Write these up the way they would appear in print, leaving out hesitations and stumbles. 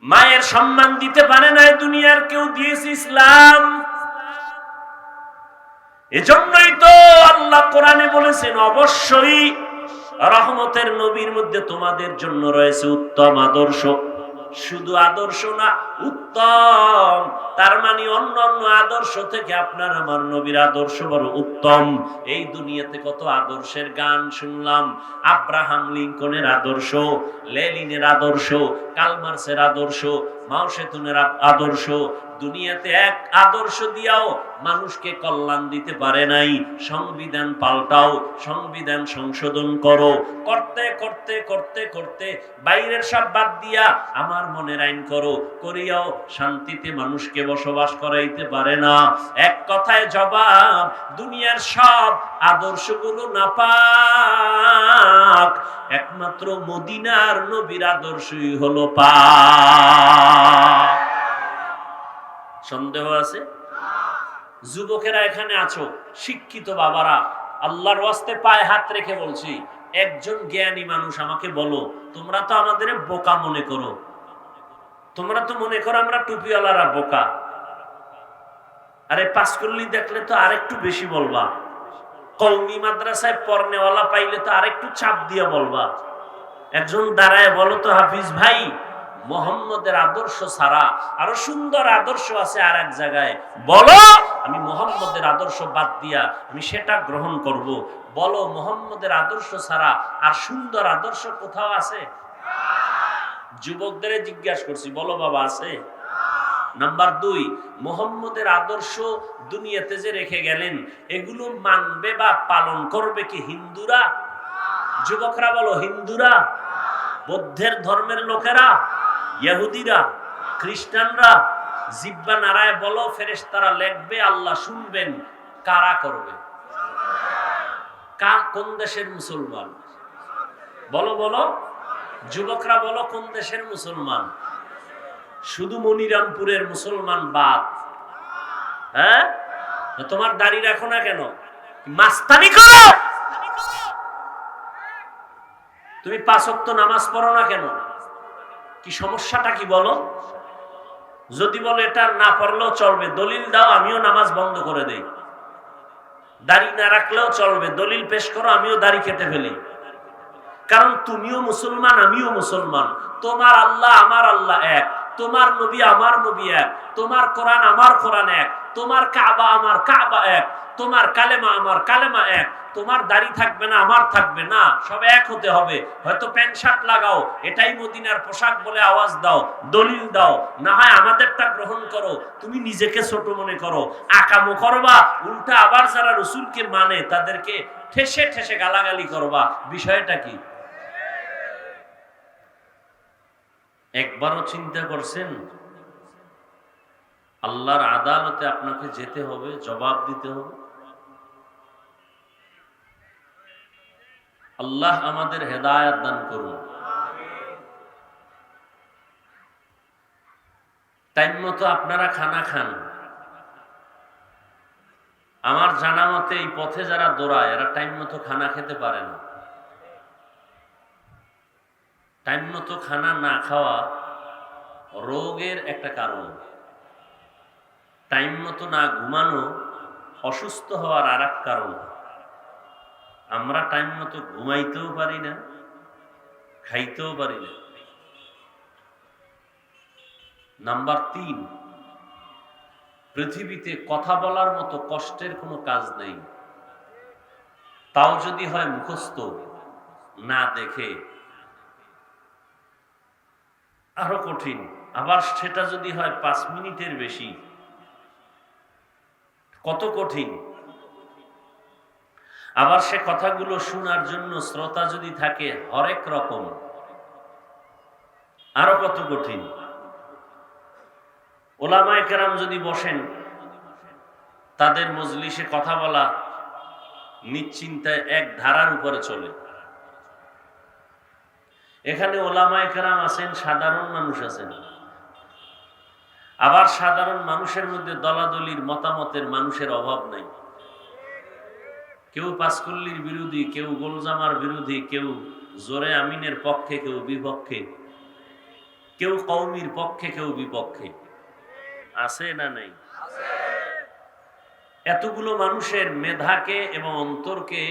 মায়ের সম্মান দিতে পারে নাই, দুনিয়ার কেউ দিয়েছে ইসলাম। এজন্যই তো আল্লাহ কোরআনে বলেছেন, অবশ্যই রহমতের নবীর মধ্যে তোমাদের জন্য রয়েছে উত্তম আদর্শ। শুধু আদর্শ না, উত্তম। তার মানে অন্য অন্য আদর্শ থেকে আপনার আমার নবীর আদর্শ বড় উত্তম। এই দুনিয়াতে কত আদর্শের গান শুনলাম। আব্রাহাম লিঙ্কনের আদর্শ, লেনিনের আদর্শ, কার্ল মার্ক্সের আদর্শ, মাও সেতুনের আদর্শ। দুনিয়াতে এক আদর্শ দিয়াও মানুষকে কল্যাণ দিতে পারে নাই। সংবিধান পাল্টাও, সংবিধান সংশোধন করো, করতে করতে করতে করতে বাইরের সব বাদ দিয়া আমার মনের আইন করো, করিয়াও শান্তিতে মানুষকে বসবাস করাইতে পারে না। এক কথায় জবাব, দুনিয়ার সব আদর্শগুলো নাপাক, একমাত্র মদিনার নবীর আদর্শই হলো পাক। সন্দেহ আছে? যুবকেরা এখানে আছো, শিক্ষিত বাবারা, আল্লাহর ওয়াস্তে পায়ে হাত রেখে বলছি, একজন জ্ঞানী মানুষ আমাকে বলো, তোমরা তো আমাদের বোকা মনে করো, তোমরা তো মনে করো আমরা টুপিওয়ালারা বোকা। আরে পাঁচকল্লি দেখলে তো আরেকটু বেশি বলবা, কওমি মাদ্রাসায় পড়নেওয়ালা পাইলে তো আরেকটু চাপ দিয়ে বলবা। একজন দাঁড়ায় বলো তো, হাফিজ ভাই, মোহাম্মদের আদর্শ ছাড়া আরো সুন্দর আদর্শ আছে আর এক জায়গায়, বলো, আমি মোহাম্মদের আদর্শ বাদ দিয়া আমি সেটা গ্রহণ করব। বলো, মোহাম্মদের আদর্শ ছাড়া আর সুন্দর আদর্শ কোথাও আছে? যুবকদের জিজ্ঞাসা করছি, বলো বাবা, আছে? নাম্বার 2, মোহাম্মদের আদর্শ দুনিয়াতে যে রেখে গেলেন, এগুলো মানবে বা পালন করবে কি হিন্দুরা? যুবকরা বলো, হিন্দুরা, বৌদ্ধের ধর্মের লোকেরা, ইহুদিরা, খ্রিস্টানরা? জিব্বা নাড়ায় বলো, ফেরেশতারা লিখবে, আল্লাহ শুনবেন। কারা করবে? কোন দেশের মুসলমান? বলো বলো, যুবকরা বলো, কোন দেশের মুসলমান? শুধু মনিরামপুরের মুসলমান বাদ? হ্যাঁ, তোমার দাড়ি রাখো না কেন? মাস্তানি করো? তুমি 5 ওয়াক্ত নামাজ পড়ো না কেন? কি সমস্যাটা কি বলো? যদি বলো এটা না পড়লেও চলবে, দলিল দাও, আমিও নামাজ বন্ধ করে দেই। দাড়ি না রাখলেও চলবে, দলিল পেশ করো, আমিও দাড়ি কেটে ফেলি। কারণ তুমিও মুসলমান, আমিও মুসলমান। তোমার আল্লাহ আমার আল্লাহ এক, তোমার নবী আমার নবী এক, তোমার কোরআন আমার কোরআন এক, তোমার কাবা আমার কাবা এক, তোমার কালেমা আমার কালেমা এক। তোমার দাড়ি থাকবে না, আমার থাকবে না, সব এক হতে হবে। হয়তো প্যান্ট শার্ট লাগাও, এটাই মদিনার পোশাক বলে আওয়াজ দাও, দলিল দাও, না হয় আমাদেরটা গ্রহণ করো। তুমি নিজেকে ছোট মনে করো, আকামো করবা, উল্টা আবার যারা রসুলকে মানে তাদেরকে ঠেসে ঠেসে গালাগালি করবা। বিষয়টা কি? একবারও চিন্তা করছেন আল্লাহর আদালতে আপনাকে যেতে হবে, জবাব দিতে হবে? আল্লাহ আমাদের হেদায়েত দান করুন। টাইম মতো আপনারা খানা খান। আমার জানা মতে এই পথে যারা দৌড়ায় এরা টাইম মতো খানা খেতে পারে না। টাইম মতো খানা না খাওয়া রোগের একটা কারণ। টাইম মতো না ঘুমানো অসুস্থ হওয়ার আর এক কারণ। আমরা টাইম মতো ঘুমাইতেও পারি না, খাইতেও পারি না। নাম্বার 3, পৃথিবীতে কথা বলার মতো কষ্টের কোনো কাজ নেই। তাও যদি হয় মুখস্থ, না দেখে, আরো কঠিন। আবার সেটা যদি হয় 5 মিনিটের বেশি, কত কঠিন। আবার সে কথাগুলো শোনার জন্য শ্রোতা যদি থাকে হরেক রকম, আরো কত কঠিন। ওলামায়ে কেরাম যদি বসেন, তাদের মজলিসে কথা বলা নিশ্চিন্তায় এক ধারার উপরে চলে। এখানে ওলামায়ে কেরাম আছেন, সাধারণ মানুষ আছেন। আবার সাধারণ মানুষের মধ্যে দলাদলির মতামতের মানুষের অভাব নাই। কেউ পাঁচকল্লির বিরোধী, কেউ গোলজামার বিরোধী, কেউ জোরে আমিনের পক্ষে, কেউ বিপক্ষে, কেউ কওমির পক্ষে, কেউ বিপক্ষে। আছে না নাই? এতগুলো মানুষের মেধাকে এবং অন্তরকে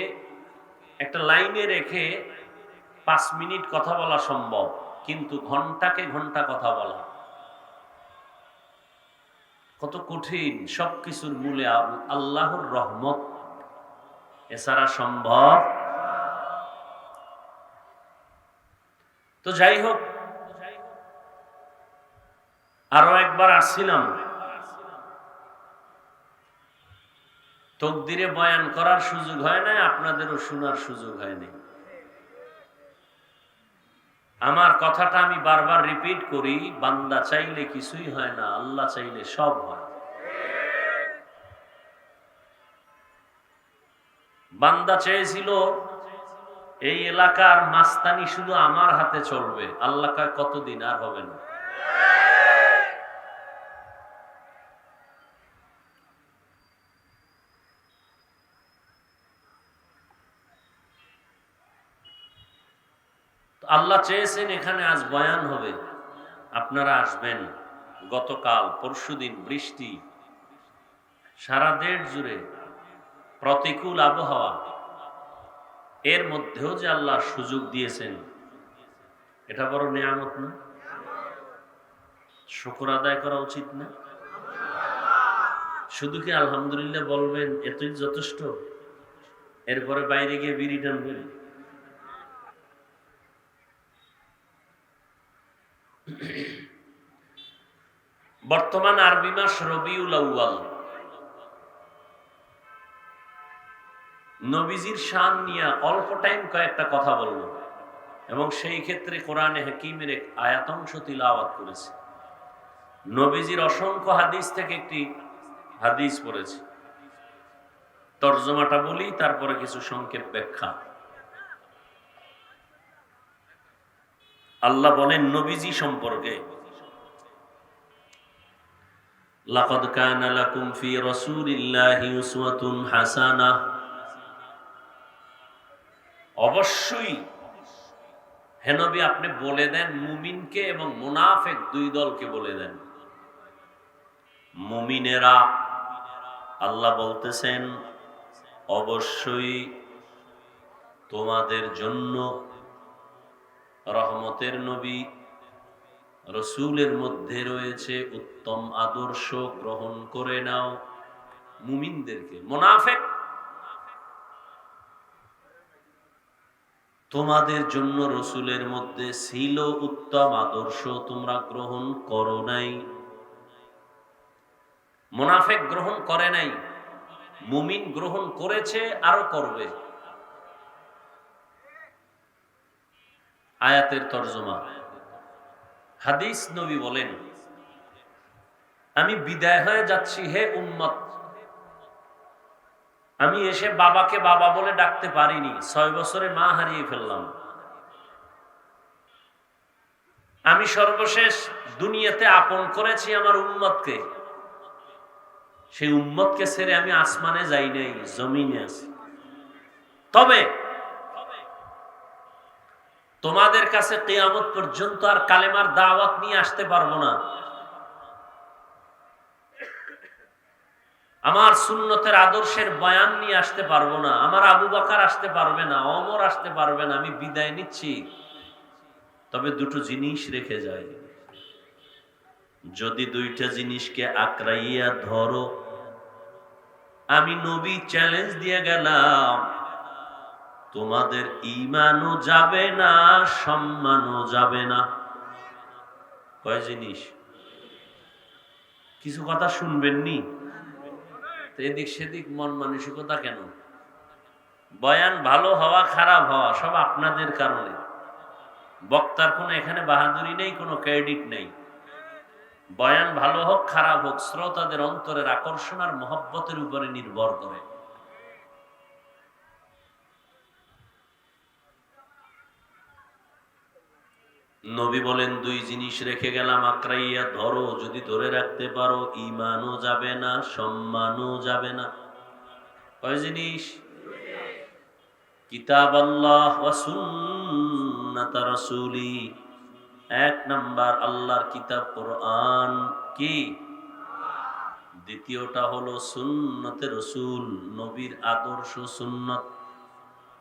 একটা লাইনে রেখে 5 মিনিট কথা বলা সম্ভব, কিন্তু ঘন্টাকে ঘন্টা কথা বলা কত কঠিন। সবকিছুর মূলে আল্লাহর রহমত, এছাড়া সম্ভব। তো যাই হোক, আরো একবার আসছিলাম, তকদিরে বয়ান করার সুযোগ হয় না, আপনাদেরও শোনার সুযোগ হয়নি। আমার কথাটা আমি বারবার রিপিট করি, বান্দা চাইলে কিছুই হয় না, আল্লাহ চাইলে সব হয়। বান্দা চেয়েছিল এই এলাকার মাস্তানি শুধু আমার হাতে চলবে, আল্লাহ কয় কতদিন, আর হবে না। আল্লাহ চেয়েছেন এখানে আজ বয়ান হবে, আপনারা আসবেন। গতকাল পরশুদিন বৃষ্টি, সারা দেশ জুড়ে প্রতিকূল আবহাওয়া, এর মধ্যেও যে আল্লাহ সুযোগ দিয়েছেন, এটা বড় নিয়ামত না? শুকর আদায় করা উচিত না? শুধু কি আলহামদুলিল্লাহ বলবেন এতই যথেষ্ট? এরপরে বাইরে গিয়ে বিড়ি টানবেন? বর্তমান আরবি মাস রবিউল আউয়াল। নবীজির শান নিয়ে অল্প টাইম কয়েকটা কথা বলবো, এবং সেই ক্ষেত্রে কোরআনে হাকিমের এক আয়াতাংশ তিলাওয়াত করেছে। নবীজির অসংখ্য হাদিস থেকে একটি হাদিস পড়েছি, তরজমাটা বলি, তারপরে কিছু সংক্ষেপ ব্যাখ্যা। আল্লাহ বলেন নবীজি সম্পর্কে, লাকাদ কানা লাকুম ফি রাসূলিল্লাহি উসওয়াতুন হাসানাহ, অবশ্যই হে নবী আপনি বলে দেন মুমিনকে এবং মুনাফিক দুই দলকে বলে দেন। মুমিনেরা, আল্লাহ বলতেছেন অবশ্যই তোমাদের জন্য রহমতের নবী রসূলের মধ্যে রয়েছে উত্তম আদর্শ, গ্রহণ করে নাও। মুমিনদেরকে, মুনাফিক তোমাদের জন্য রসূলের মধ্যে ছিল উত্তম আদর্শ, তোমরা গ্রহণ করো নাই। মুনাফিক গ্রহণ করে নাই, মুমিন গ্রহণ করেছে, আরো করবে। আয়াতের তরজমা, হাদিস নবী বলেন আমি বিদায় হয়ে যাচ্ছি হে উম্মত, আমি এসে বাবাকে বাবা বলে ডাকতে পারিনি, 6 বছরে মা হারিয়ে ফেললাম। আমি সর্বশেষ দুনিয়াতে আপন করেছি আমার উম্মতকে, সেই উম্মতকে ছেড়ে আমি আসমানে যাই নাই, জমিনে আছি। তবে তোমাদের কাছে কিয়ামত পর্যন্ত আর কালেমার দাওয়াত নিয়ে আসতে পারবো না, আমার সুন্নতের আদর্শের বয়ান নিয়ে আসতে পারবো না, আমার আবু বকর আসতে পারবে না, ওমর আসতে পারবে না, আমি বিদায় নিচ্ছি। তবে দুটো জিনিস রেখে যাই, যদি দুইটা জিনিসকে আঁকড়াইয়া ধরো, আমি নবী চ্যালেঞ্জ দিয়ে গেলাম, তোমাদের ঈমানও যাবে না, সম্মানও যাবে না। কয় জিনিস? কিছু কথা শুনবেননি? এদিক সেদিক মন মানসিকতা কেন? বয়ান ভালো হওয়া খারাপ হওয়া সব আপনাদের কারণে। বক্তার কোনো এখানে বাহাদুরি নেই, কোনো ক্রেডিট নেই। বয়ান ভালো হোক খারাপ হোক, শ্রোতাদের অন্তরের আকর্ষণ আর মহব্বতের উপরে নির্ভর করে। নবী বলেন দুই জিনিস রেখে গেলাম, আঁকড়াইয়া ধরো, যদি ধরে রাখতে পারো ঈমানও যাবে না, সম্মানও যাবে না। কয় জিনিস? কিতাব আল্লাহ ওয়া সুন্নাত রাসূলি, এক নাম্বার আল্লাহর কিতাব কোরআন, কি? দ্বিতীয়টা হলো সুন্নতে রাসূল, নবীর আদর্শ সুন্নত।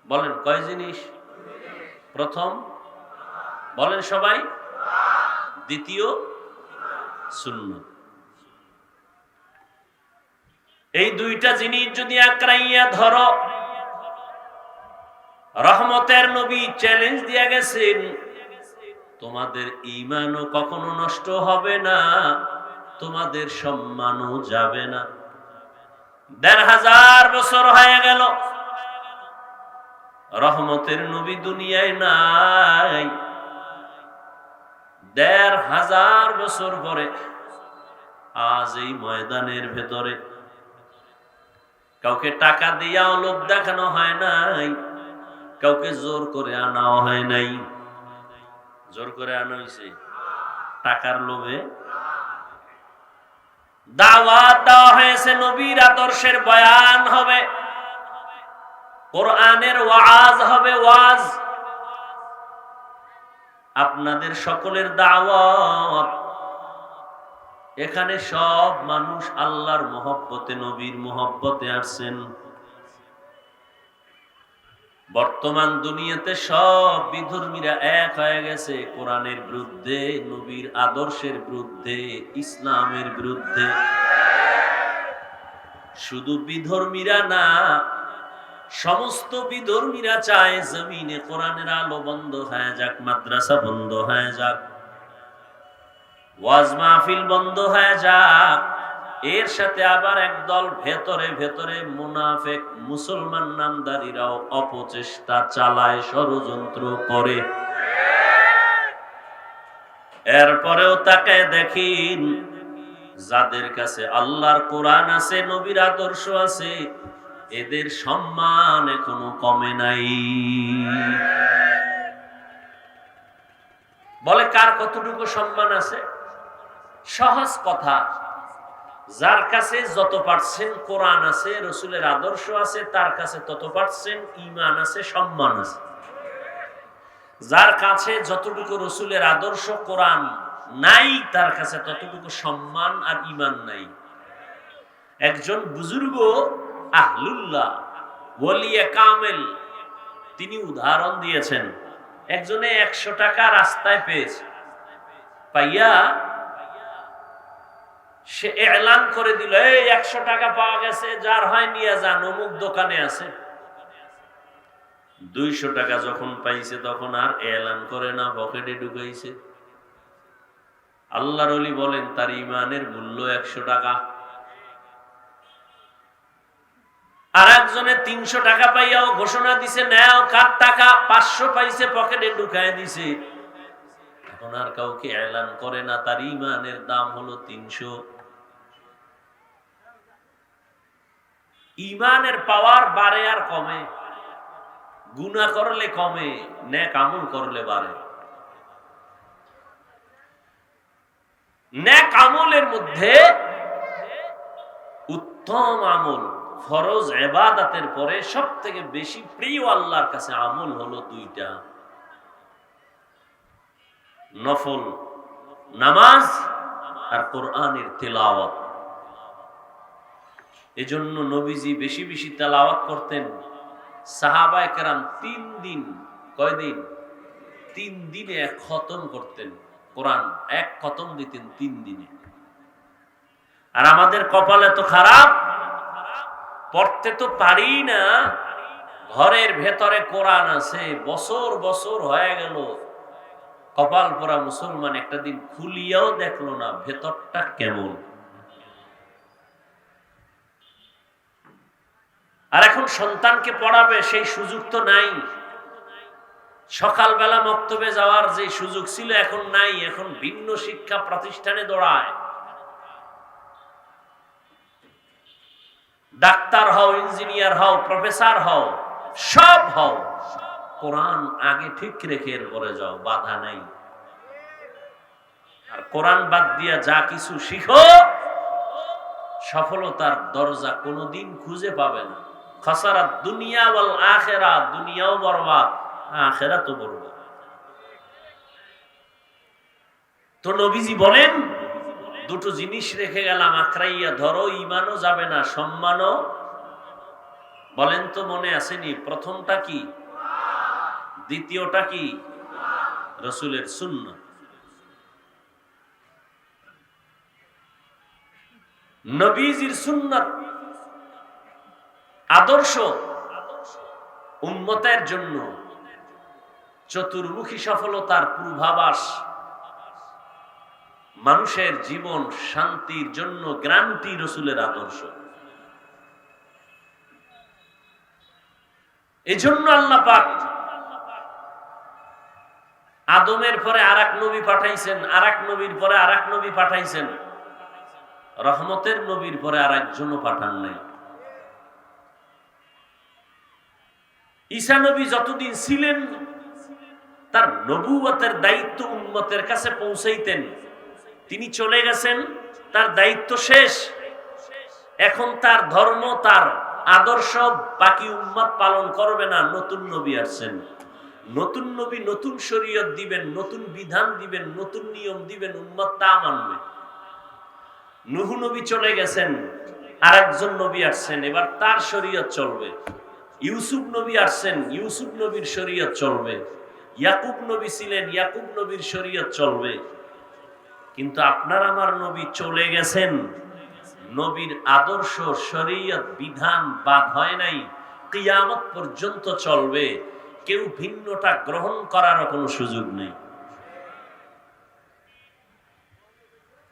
বলেন কয় জিনিস? প্রথম বলেন সবাই, দ্বিতীয় সুন্নত। এই দুইটা জিনিস যদি আঁকড়াইয়া ধরো, রহমতের নবী চ্যালেঞ্জ দিয়ে গেছেন, তোমাদের ঈমানও কখনো নষ্ট হবে না, তোমাদের সম্মানও যাবে না। ১৫০০ বছর হয়ে গেল, রহমতের নবী দুনিয়ায় নাই। ১৫০০ বছর পরে আজ এই ময়দানের ভেতরে কাউকে টাকা দিয়াও লোক দেখানো হয় নাই, কাউকে জোর করে আনাও হয় নাই। জোর করে আনা হয়েছে টাকার লোভে? দাওয়াত দেওয়া হয়েছে, নবীর আদর্শের বয়ান হবে, কোরআনের ওয়াজ হবে, ওয়াজ। আপনাদের সকলের দাওয়াত। এখানে সব মানুষ আল্লাহর মহব্বতে, নবীর মহব্বতে আসছেন। বর্তমান দুনিয়াতে সব বিধর্মীরা এক হয়ে গেছে কোরআনের বিরুদ্ধে, নবীর আদর্শের বিরুদ্ধে, ইসলামের বিরুদ্ধে। শুধু বিধর্মীরা না, সমস্ত বিধর্মীরা চায় জমিনে কোরআনের আলো বন্ধ হয়ে যাক, মাদ্রাসা বন্ধ হয়ে যাক, ওয়াজ মাহফিল বন্ধ হয়ে যাক। এর সাথে আবার একদল ভেতরে ভেতরে মুনাফিক মুসলমান নামদারিরাও অপচেষ্টা চালায়, ষড়যন্ত্র করে। এরপরেও তাকে দেখিন, যাদের কাছে আল্লাহর কোরআন আছে, নবীর আদর্শ আছে, এদের সম্মান এখনো কমে নাই। বলে কার কতটুকু সম্মান আছে? সহজ কথা, যার কাছে যত পার্সেন্ট কোরআন আছে, রসুলের আদর্শ আছে, তার কাছে তত পার্সেন্ট ঈমান আছে, সম্মান আছে। যার কাছে যতটুকু রসুলের আদর্শ কোরআন নাই, তার কাছে ততটুকু সম্মান আর ঈমান নাই। একজন বুজুর্গ আহলুল্লাহ, ওলিয়ে কামেল, তিনি উদাহরণ দিয়েছেন। একজনে ১০০ টাকা রাস্তায় পেয়েছে, পাইয়া সে এলান করে দিল, এই ১০০ টাকা পাওয়া গেছে, যার হয় নিয়ে যান, অমুক দোকানে আছে। ২০০ টাকা যখন পাইছে তখন আর এলান করে না, পকেটে ঢুকাইছে। আল্লাহর ওলি বলেন তার ঈমানের মূল্য ১০০ টাকা। আর একজনে ৩০০ টাকা পাইয়াও ঘোষণা দিছে, নেও কার টাকা, ৫০০ পাইছে, পকেটে ঢুকায় দিছে। এখন আর কাউকে এলান করে না, তার ঈমানের দাম হলো ৩০০। ঈমানের পাওয়ার বাড়ে আর কমে, গুনাহ করলে কমে, নেক আমল করলে বাড়ে। নেক আমলের মধ্যে উত্তম আমল, ফরজ ইবাদতের পরে সবথেকে বেশি প্রিয় আল্লাহর কাছে আমল হলো দুইটা, নফল নামাজ আর কোরআনের তেলাওয়াত। এজন্য নবীজি বেশি বেশি তেলাওয়াত করতেন। সাহাবায়ে কেরাম ৩ দিন, কয়দিন? ৩ দিনে এক খতম করতেন কোরআন, এক খতম দিতেন ৩ দিনে। আর আমাদের কপালে তো খারাপ, পড়তে তো পারি না। ঘরের ভেতরে কোরআন আছে, বছর বছর হয়ে গেল, কপাল পরা মুসলমান একটা দিন খুলিয়াও দেখলো না ভেতরটা কেমন। আর এখন সন্তানকে পড়াবে সেই সুযোগ তো নাই। সকালবেলা মক্তবে যাওয়ার যে সুযোগ ছিল এখন নাই, এখন ভিন্ন শিক্ষা প্রতিষ্ঠানে দৌড়ায়। ডাক্তার হও, ইঞ্জিনিয়ার হও, প্রফেসর হও, সব হও, কোরআন আগে ঠিক রেখে এরপরে যাও, বাধা নাই। আর কোরআন বাদ দিয়া যা কিছু শিখো, সফলতার দরজা কোনোদিন খুঁজে পাবে না। খাসারাত দুনিয়া ওয়াল আখিরাত, দুনিয়াও বরবাদ, আখিরাতও বরবাদ। তো নবীজি বলেন দুটো জিনিস রেখে গেলাম আঁকড়াইয়া ধরো, ঈমানও যাবে না, সম্মানও। বলেন তো মনে আসেনি? প্রথমটা কি? দ্বিতীয়টা কি? রাসূলের সুন্নাহ। নবীজির সুন্নাত আদর্শ উম্মতের জন্য চতুর্মুখী সফলতার পূর্বাভাস, মানুষের জীবন শান্তির জন্য গ্যারান্টি রাসূলের আদর্শ। এজন্য আল্লাহ পাক আদমের পরে আরেক নবী পাঠাইছেন, আরেক নবীর পরে আরেক নবী পাঠাইছেন, রহমতের নবীর পরে আরেকজনও পাঠান নাই। ঈসা নবী যতদিন ছিলেন তার নবুয়তের দায়িত্ব উম্মতের কাছে পৌঁছাইতেন। তিনি চলে গেছেন, তার দায়িত্ব শেষ। এখন তার ধর্ম, তার আদর্শ বাকি উম্মত পালন করবে না। নতুন নবী আসছেন, নতুন নবী নতুন শরীয়ত দিবেন, নতুন বিধান দিবেন, নতুন নিয়ম দিবেন, উম্মত তা মানবে। নূহ নবী চলে গেছেন, আরেকজন নবী আসছেন, এবার তার শরীয়ত চলবে। ইউসুফ নবী আসছেন, ইউসুফ নবীর শরীয়ত চলবে। ইয়াকুব নবী ছিলেন, ইয়াকুব নবীর শরীয়ত চলবে। কিন্তু আপনার আমার নবী চলে গেছেন, নবীর আদর্শ শরীয়ত বিধান বাদ হয় নাই, কিয়ামত পর্যন্ত চলবে। কেউ ভিন্নটা গ্রহণ করার কোনো সুযোগ নেই।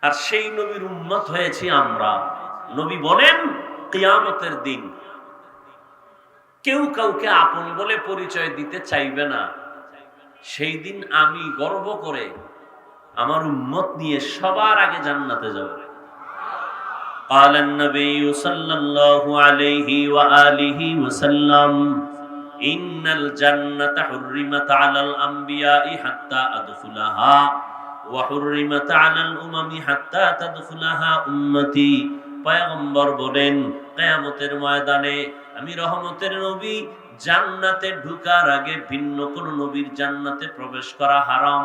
আর সেই নবীর উম্মত হয়েছি আমরা। নবী বলেন কিয়ামতের দিন কেউ কাউকে আপন বলে পরিচয় দিতে চাইবে না। সেই দিন আমি গর্ব করে আমার উম্মত নিয়ে সবার আগে জান্নাতে যাব। قال النبي صلى الله عليه وآله وسلم إن الجنة حرمت على الأنبياء حتى أدخلها وحرمت على الأمم حتى تدخلها أمتي। পয়গম্বর বলেন কিয়ামতের ময়দানে আমি রহমতের নবী জান্নাতে ঢোকার আগে ভিন্ন কোন নবীর জান্নাতে প্রবেশ করা হারাম।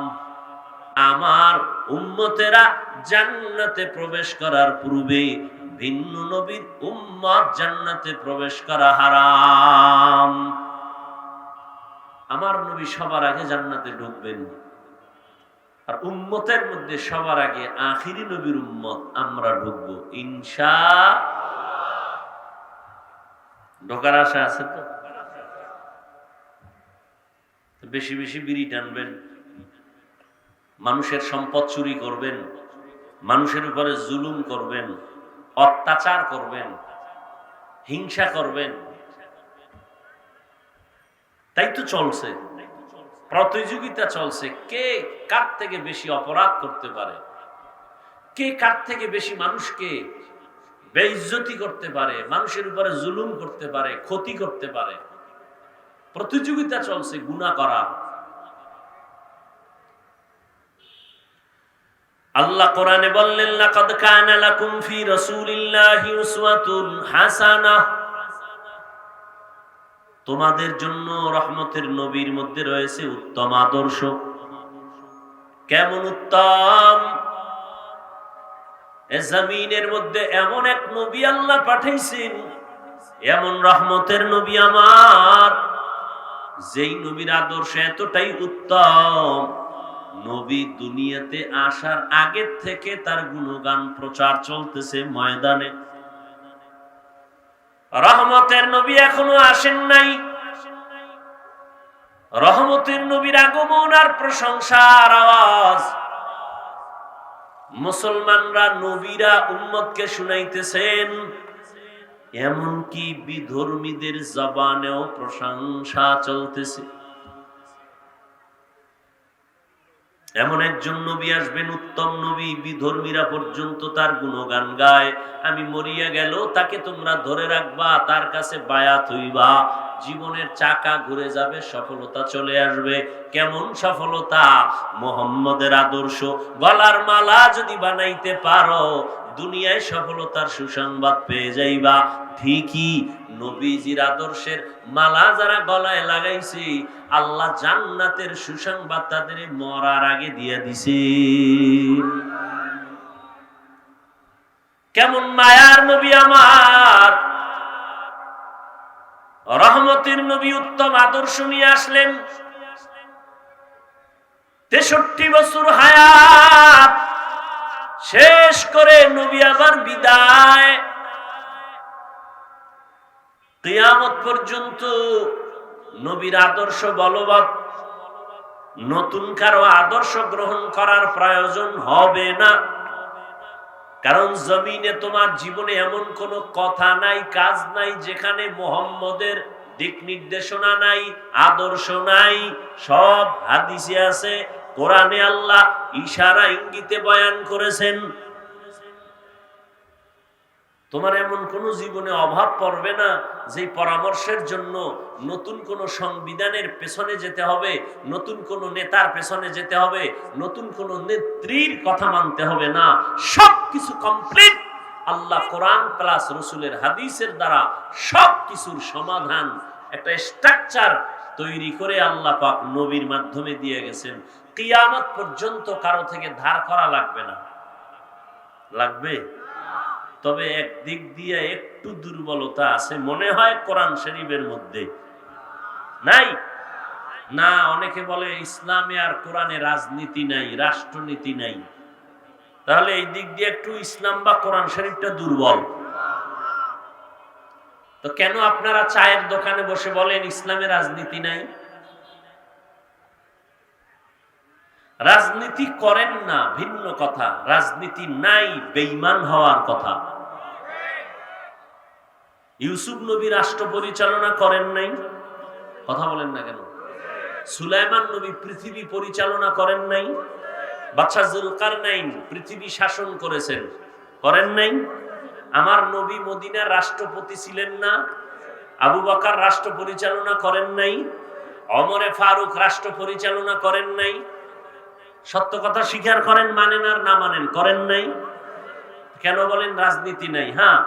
আমার উম্মতেরা জান্নাতে প্রবেশ করার পূর্বে ভিন্ন নবীর উম্মত জান্নাতে প্রবেশ করা হারাম। আমার নবী সবার আগে জান্নাতে ঢুকবেন, আর উম্মতের মধ্যে সবার আগে আখিরি নবীর উম্মত আমরা ঢুকবো ইনশাআল্লাহ। ঢোকার আশা আছে তো? বেশি বেশি বিড়ি টানবেন, মানুষের সম্পদ চুরি করবেন, মানুষের উপরে জুলুম করবেন, অত্যাচার করবেন, হিংসা করবেন, তাই তো চলছে। প্রতিযোগিতা চলছে, কে কার থেকে বেশি অপরাধ করতে পারে, কে কার থেকে বেশি মানুষকে বেইজ্জতি করতে পারে, মানুষের উপরে জুলুম করতে পারে, ক্ষতি করতে পারে। প্রতিযোগিতা চলছে গুনাহ করা। আল্লাহ কোরআনে বললেন লাকাদ কানা লাকুম ফি রাসূলিল্লাহি উসওয়াতুন হাসানাহ, তোমাদের জন্য রহমতের নবীর মধ্যে রয়েছে উত্তম আদর্শ। কেমন উত্তম? এ জমিনের মধ্যে এমন এক নবী আল্লাহ পাঠাইছেন, এমন রহমতের নবী আমার, যেই নবীর আদর্শ এতটাই উত্তম, নবী দুনিয়াতে আসার আগে থেকে তার গুণগান প্রচার চলতেছে ময়দানে। রহমতের নবী এখনো আসেন নাই, রহমতের নবীর আগমন আর প্রশংসার আওয়াজ মুসলমানরা, নবীরা উম্মতকে শুনাইতেছেন। এমনকি বিধর্মীদের জবানেও প্রশংসা চলতেছে। এমন একজন নবী আসবেন, উত্তম নবী, বিধর্মীরা পর্যন্ত তার গুণগান গায়। আমি মরিয়া গেল তাকে তোমরা ধরে রাখবা, তার কাছে বায়াত হইবা, জীবনের চাকা ঘুরে যাবে, সফলতা চলে আসবে। কেমন সফলতা? মুহাম্মদের আদর্শ গলার মালা যদি বানাইতে পারো, দুনিয়ায় সফলতার সুসংবাদ পেয়ে যাইবা। ঠিকই নবীজির আদর্শের মালা যারা গলায় লাগাইছে, আল্লাহ জান্নাতের সুসংবাদ তাদের মরার আগে দিয়ে দিছে। কেমন মায়ার নবী আমার, রহমতের নবী, উত্তম আদর্শ নিয়ে আসলেন। 63 বছর হায়াত শেষ করে নবী আবার বিদায়। কিয়ামত পর্যন্ত নবীর আদর্শ বলবৎ, নতুন কারো আদর্শ গ্রহণ করার প্রয়োজন হবে না। কারণ জমিনে তোমার জীবনে এমন কোন কথা নাই, কাজ নাই যেখানে মুহাম্মদের দিক নির্দেশনা নাই, আদর্শ নাই। সব হাদিসে আছে, কোরআনে আল্লাহ ইশারা ইঙ্গিতে বয়ান করেছেন। তোমার এমন কোন জীবনে অভাব পড়বে না যে পরামর্শের জন্য নতুন কোন সংবিধানের পেছনে যেতে হবে, নতুন কোন নেতার পেছনে যেতে হবে, নতুন কোন নেত্রীর কথা মানতে হবে না। সবকিছু কমপ্লিট আল্লাহ কোরআন প্লাস রাসূলের হাদিসের দ্বারা সবকিছুর সমাধান একটা স্ট্রাকচার তৈরি করে আল্লাহ পাক নবীর মাধ্যমে দিয়ে গেছেন। কিয়ামত পর্যন্ত কারো থেকে ধার করা লাগবে না। লাগবে? তবে একদিক দিয়ে একটু দুর্বলতা আছে মনে হয় কোরআন শরীফের মধ্যে। নাই না? অনেকে বলে ইসলামে আর কোরআনে রাজনীতি নাই, রাষ্ট্রনীতি নাই। তাহলে এই দিক দিয়ে একটু ইসলাম বা কোরআন শরীফটা দুর্বল। তো কেন আপনারা চায়ের দোকানে বসে বলেন ইসলামে রাজনীতি নাই? রাজনীতি করেন না ভিন্ন কথা, রাজনীতি নাই বেঈমান হওয়ার কথা। ইউসুফ নবী রাষ্ট্র পরিচালনা করেন নাই, কথা বলেন না কেন? সুলাইমান নবী পৃথিবী পরিচালনা করেন নাই? বাদশা যুলকারনাইন পৃথিবী শাসন করেছেন, করেন নাই? আমার নবী মদিনার রাষ্ট্রপতি ছিলেন না? আবু বকর রাষ্ট্র পরিচালনা করেন নাই? ওমরে ফারুক রাষ্ট্র পরিচালনা করেন নাই? সত্য কথা স্বীকার করেন, মানেন আর না মানেন, করেন নাই? কেন বলেন রাজনীতি নাই? হ্যাঁ,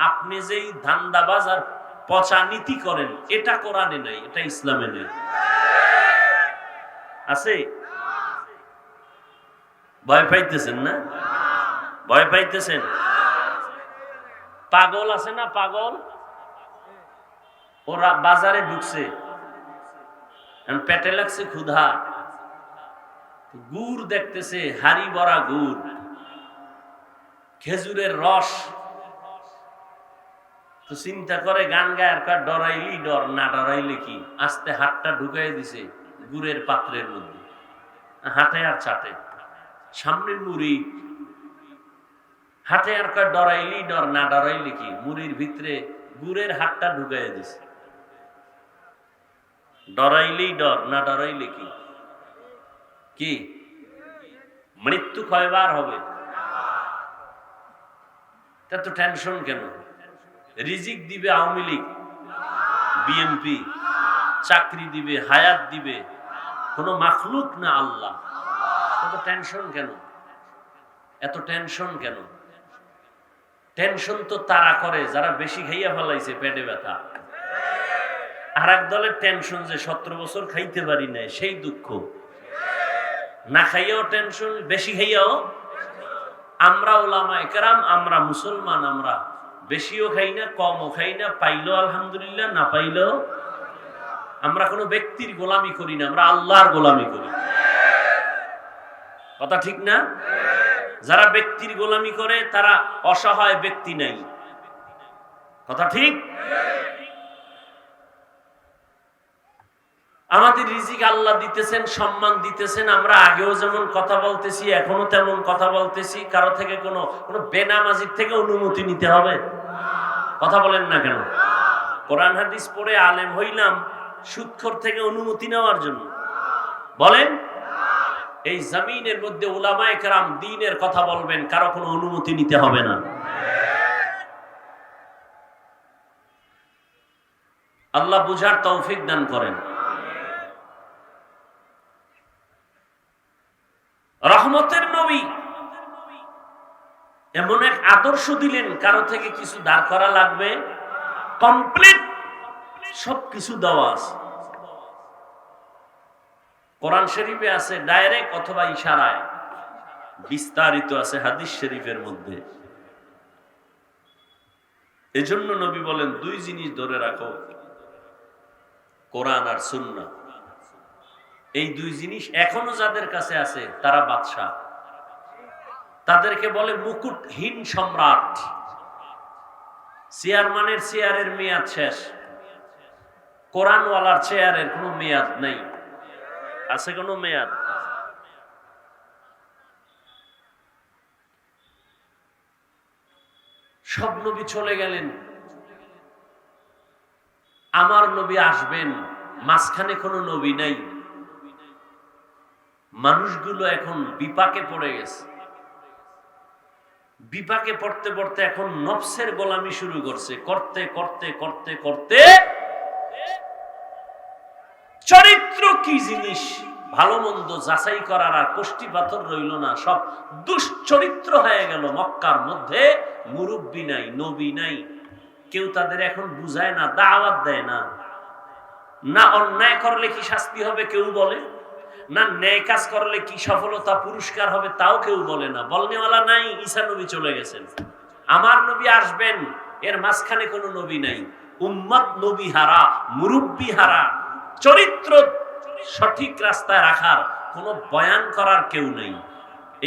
আপনি যেই ধান্দাবাজ আর পচা নীতি করেন এটা কোরআনে নাই, এটা ইসলামে নেই। আছে? ভয় পাইতেছেন না? ভয় পাইতেছেন? পাগল আছে না পাগল, ওরা বাজারে ঢুকছে, পেটে লাগছে ক্ষুধা, গুড় দেখতেছে, হাড়ি ভরা গুড়, খেজুরের রস। তো চিন্তা করে গান গায় আর কার ডরাইলি ডর, না ডরাইলে কি। আস্তে হাতটা ঢুকাই দিছে গুড়ের পাত্রের মধ্যে, হাতে আর চাটে, সামনে মুড়ি, হাতে আর কার ডরাইলি ডর, না ডরাইলে কি। মুড়ির ভিতরে গুড়ের হাতটা ঢুকাই দিছে, ডরাইলেই ডর, না ডরাইলে কি। কি মৃত্যু কয়বার হবে? তা তো টেনশন কেন? রিজিক দিবে আওয়ামী লীগ, বিএনপি, চাকরি দিবে, হায়াত দিবে কোন মাখলুক না আল্লাহ। এত টেনশন কেন? এত টেনশন কেন? টেনশন তো তারা করে যারা বেশি খাইয়া ফেলাইছে, পেটে ব্যথা। আর এক দলের টেনশন যে 17 বছর খাইতে পারি নাই, সেই দুঃখ। না খাইয়াও টেনশন, বেশি খাইয়াও। আমরা উলামায়ে কেরাম, আমরা মুসলমান, আমরা বেশিও খাই না, কমও খাই না, পাইলো আলহামদুলিল্লাহ, না পাইলেও। আমরা কোনো ব্যক্তির গোলামি করি না, আমরা আল্লাহর গোলামি করি। কথা ঠিক না? যারা ব্যক্তির গোলামি করে তারা অসহায় ব্যক্তি নাই। কথা ঠিক? আমাদের রিজিক আল্লাহ দিতেছেন, সম্মান দিতেছেন। আমরা আগেও যেমন কথা বলতেছি, এখনো তেমন কথা বলতেছি। কারো থেকে কোনো বেনামাজির থেকে অনুমতি নিতে হবে? কথা বলেন না কেন? কোরআন হাদিস পড়ে আলেম হইলাম সুদখোর থেকে অনুমতি নেওয়ার জন্য? বলেন। এই জমিনের মধ্যে উলামায়ে কেরাম দ্বীনের কথা বলবেন, কারো কোনো অনুমতি নিতে হবে না। আল্লাহ বুঝার তৌফিক দান করেন। রহমতের নবী এমন এক আদর্শ দিলেন, কারো থেকে কিছু দাঁড় করা লাগবে, কমপ্লিট সবকিছু দেওয়া আছে। কোরআন শরীফে আছে ডাইরেক্ট অথবা ইশারায়, বিস্তারিত আছে হাদিস শরীফের মধ্যে। এজন্য নবী বলেন দুই জিনিস ধরে রাখো, কোরআন আর সুন্নাহ। এই দুই জিনিস এখনো যাদের কাছে আছে তারা বাদশা, তাদেরকে বলে মুকুটহীন সম্রাট। চেয়ারম্যানের চেয়ারের মেয়াদ শেষ, কোরআনওয়ালার চেয়ারের কোনো মেয়াদ নেই। আছে কোনো মেয়াদ? সব নবী চলে গেলেন, আমার নবী আসবেন, মাঝখানে কোনো নবী নাই। মানুষগুলো এখন বিপাকে পড়ে গেছে। বিপাকে পড়তে পড়তে এখন নফসের গোলামি শুরু করছে, করতে করতে করতে করতে চরিত্র কি জিনিস ভালো মন্দ যাচাই করার আর কষ্টি পাথর রইল না, সব দুশ্চরিত্র হয়ে গেল। মক্কার মধ্যে মুরব্বী নাই, নবী নাই, কেউ তাদের এখন বুঝায় না, দাওয়াত দেয় না। না অন্যায় করলে কি শাস্তি হবে কেউ বলে না, ন্যায় কাজ করলে কি সফলতা পুরস্কার হবে তাও কেউ বলে না। বলনেওয়ালা নাই, ঈসা নবী চলে গেছেন, আমার নবী আসবেন, এর মাঝখানে কোনো নবী নাই। উম্মত নবী হারা, মুরব্বী হারা, চরিত্র সঠিক রাস্তায় রাখার কোনো বয়ান করার কেউ নেই।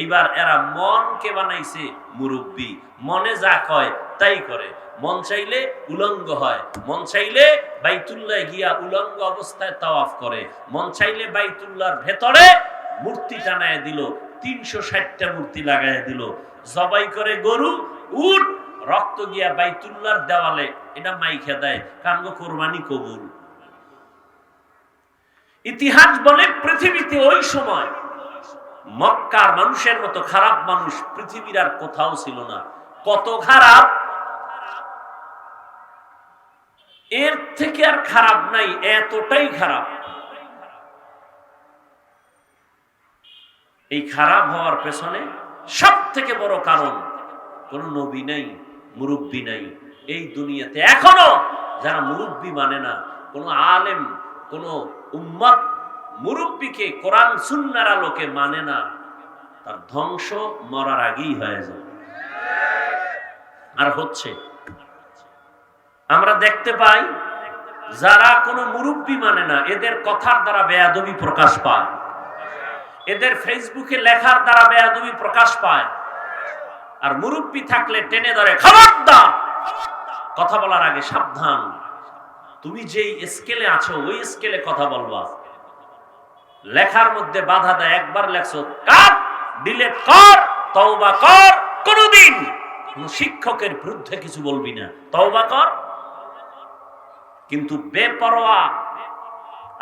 এইবার এরা মনকে বানাইছে মুরব্বী, মনে যা কয় তাই করে। মন চাইলে উলঙ্গ হয়, মন চাইলে বাইতুল্লাহ গিয়া উলঙ্গ অবস্থায় তাওয়াফ করে, মন চাইলে বাইতুল্লাহর ভেতরে মূর্তি টানায় দিল, 360টা মূর্তি লাগায় দিল, জবাই করে গরু উট, রক্ত গিয়া বাইতুল্লাহর দেওয়ালে এটা মাইখা দেয়, কামগো কোরবানি কবুল। ইতিহাস বলে পৃথিবীতে ওই সময় মক্কার মানুষের মতো খারাপ মানুষ পৃথিবীর আর কোথাও ছিল না। কত খারাপ, এর থেকে আর খারাপ নাই, এতটাই খারাপ। এই খারাপ হওয়ার পেছনে সব থেকে বড় কারণ কোন নবী নাই, মুরব্বী নাই। এই দুনিয়াতে এখনো যারা মুরব্বী মানে না, কোন আলেম, কোন উম্মত মুরব্বীকে কোরআন সুন্নাহর আলোকে মানে না, তার ধ্বংস মরার আগেই হয়ে যায়। আর হচ্ছে, আমরা দেখতে পাই যারা কোনো মুরব্বী মানে না, এদের কথার দ্বারা বেয়াদবি প্রকাশ পায়, এদের ফেসবুকে লেখার দ্বারা বেয়াদবি প্রকাশ পায়। আর মুরব্বী থাকলে টেনে ধরে, খবরদার, কথা বলার আগে সাবধান, তুমি যেই স্কেলে আছো ওই স্কেলে কথা বলবা। লেখার মধ্যে বাধা দেয়, একবার লেখছো কাট, ডিলিট কর, তওবা কর। কোনদিন কোন শিক্ষকের বিরুদ্ধে কিছু বলবি না, তওবা কর। কিন্তু বেপরোয়া,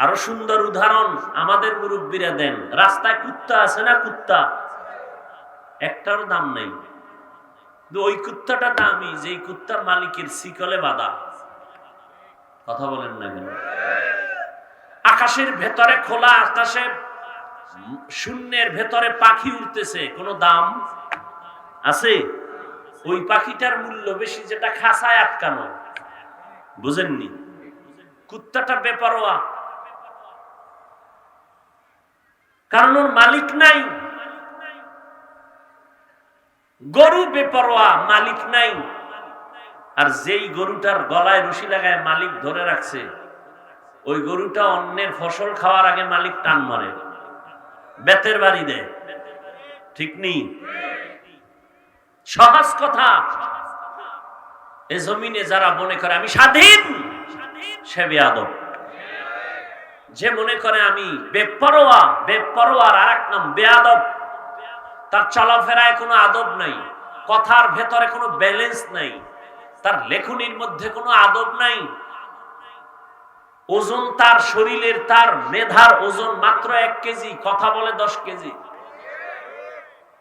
আরো সুন্দর উদাহরণ আমাদের মুরব্বীরা দেন। রাস্তায় কুত্তা আছে না, কুত্তা একটার দাম নাই, ওই কুত্তাটা দামি যেই কুত্তার মালিকের শিকলে বাঁধা। কথা বলেন না কেন? আকাশের ভেতরে, খোলা আকাশে, শূন্যের ভেতরে পাখি উঠতেছে, কোনো দাম আছে? ওই পাখিটার মূল্য বেশি যেটা খাঁচায় আটকানো। বুঝেননি? কুত্তাটা বেপরোয়া, কারণ ওর মালিক নাই। গরু বেপরোয়া, মালিক নাই। আর যেই গরুটার গলায় রশি লাগায় মালিক ধরে রাখছে, ওই গরুটা অন্যের ফসল খাওয়ার আগে মালিক টান মারে, বেতের বাড়ি দেয়। ঠিক নেই? সহজ কথা। এ জমিনে যারা মনে করে আমি স্বাধীন, সে বেয়াদব। যে মনে করে আমি বেপরোয়া, বেপরোয়ার আর এক নাম বেয়াদব। তার চলাফেরায় কোনো আদব নাই, কথার ভেতরে কোনো ব্যালেন্স নাই, তার লেখনির মধ্যে কোনো আদব নাই। ওজন তার শরীরের, তার মেধার ওজন মাত্র 1 কেজি, কথা বলে 10 কেজি।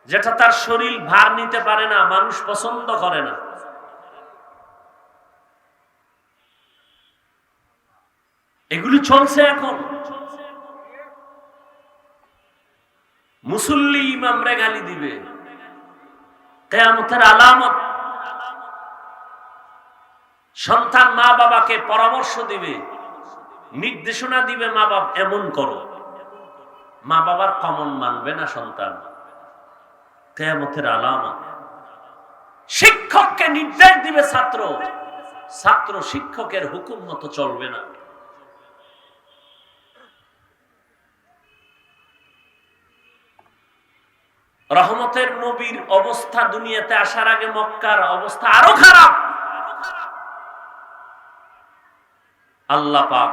যেটা তার শরীর ভার নিতে পারে না, মানুষ পছন্দ করে না। এগুলি চলছে এখন। মুসল্লি ইমামরে গালি দিবে, কিয়ামতের আলামত। সন্তান মা বাবাকে পরামর্শ দিবে, নির্দেশনা দিবে, মা বাবা এমন করো। মা বাবার কমন মানবে না সন্তান, কিয়ামতের আলামত। শিক্ষককে নির্দেশ দিবে ছাত্র, ছাত্র শিক্ষকের হুকুম মতো চলবে না। রহমতের নবীর অবস্থা দুনিয়াতে আসার আগে মক্কার অবস্থা আরো খারাপ। আল্লাহ পাক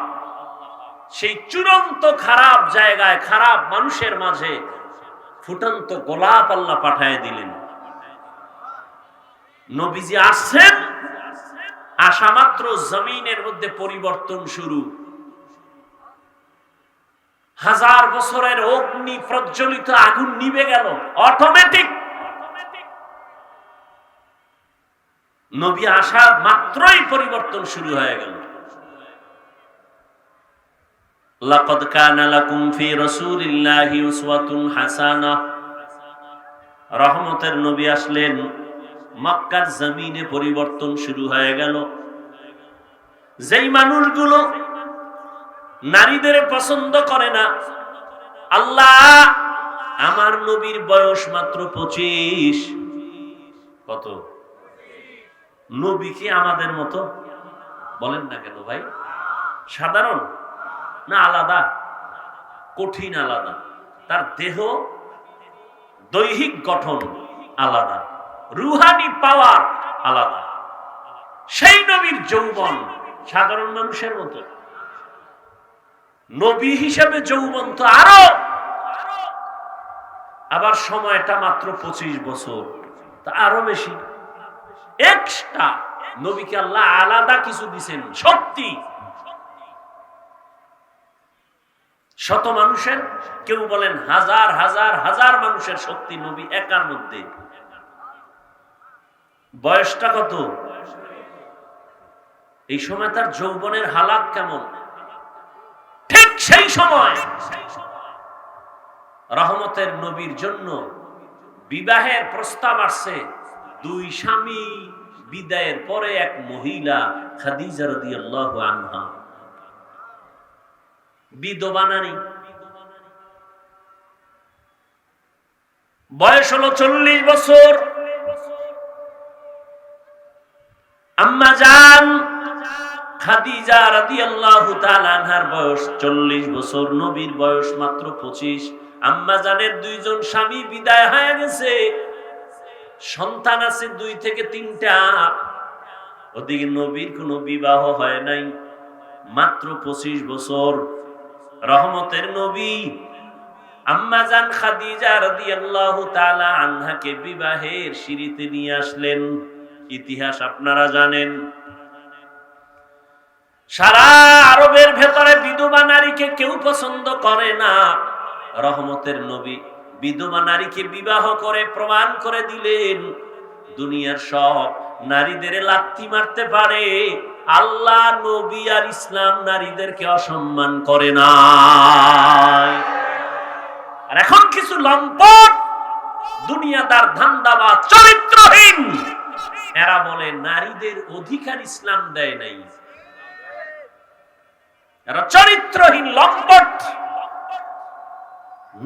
সেই চূড়ান্ত খারাপ জায়গায়, খারাপ মানুষের মাঝে ফুটন্ত গোলাপ আল্লাহ পাঠায় দিলেন। নবীজি আসছেন, আসা মাত্র জমিনের মধ্যে পরিবর্তন শুরু। 1000 বছরের অগ্নি প্রজ্বলিত আগুন নিভে গেল অটোমেটিক। নবী আসা মাত্রই পরিবর্তন শুরু হয়ে গেল। লাকাদ কানা লাকুম ফি রাসূলিল্লাহি উসওয়াতুন হাসানাহ। রহমতের নবী আসলেন, মক্কার জমিনে পরিবর্তন শুরু হয়ে গেল। যেই মানুষগুলো নারীদের পছন্দ করে না, আল্লাহ আমার নবীর বয়স মাত্র 25। কত? নবী কি আমাদের মতো? বলেন না কেন ভাই? সাধারণ না আলাদা? কঠিন আলাদা। তার দেহ, দৈহিক গঠন আলাদা, রুহানি পাওয়ার আলাদা। সেই নবীর যৌবন সাধারণ মানুষের মতো? নবী হিসেবে যৌবন তো আরো, আবার সময়টা মাত্র 25 বছর, তা আরো বেশি এক্সট্রা। নবীকে আল্লাহ আলাদা কিছু দিছেন, শক্তি। শত মানুষের, কেউ বলেন হাজার হাজার হাজার মানুষের শক্তি নবী একার মধ্যে। বয়সটা কত? এই সময় তার যৌবনের হালাত কেমন? ঠিক সেই সময় রহমতের নবীর জন্য বিবাহের প্রস্তাব আসছে। 2 স্বামী বিদায়ের পরে এক মহিলা খাদিজা রাদিয়াল্লাহু আনহা, বিধবা নারী, বয়স হলো 40 বছর। আম্মা জান খাদিজা রাদিয়াল্লাহু তাআলা আনহার বয়স 40 বছর, নবীর বয়স মাত্র 25। আম্মা জানের 2 জন স্বামী বিদায় হয়ে গেছে, সন্তান আছে 2 থেকে 3টা। ওদিকে নবীর কোনো বিবাহ হয় নাই, মাত্র 25 বছর। রহমতের নবী আম্মা জান খাদিজা রাদিয়াল্লাহু তাআলা আনহাকে বিবাহের সিঁড়িতে নিয়ে আসলেন। ইতিহাস আপনারা জানেন। সারা আরবের ভেতরে বিধবা নারীকে কেউ পছন্দ করে না। রহমতের নবী বিধবা নারীকে বিবাহ করে প্রমাণ করে দিলেন, দুনিয়ার সব নারীদের লাথি মারতে পারে, আল্লাহ, নবী আর ইসলাম নারীদেরকে অসম্মান করে না। আর এখন কিছু লম্পট দুনিয়াদার ধান্দাবাজ চরিত্রহীন, এরা বলে নারীদের অধিকার ইসলাম দেয় নাই। এরা চরিত্রহীন লম্পট।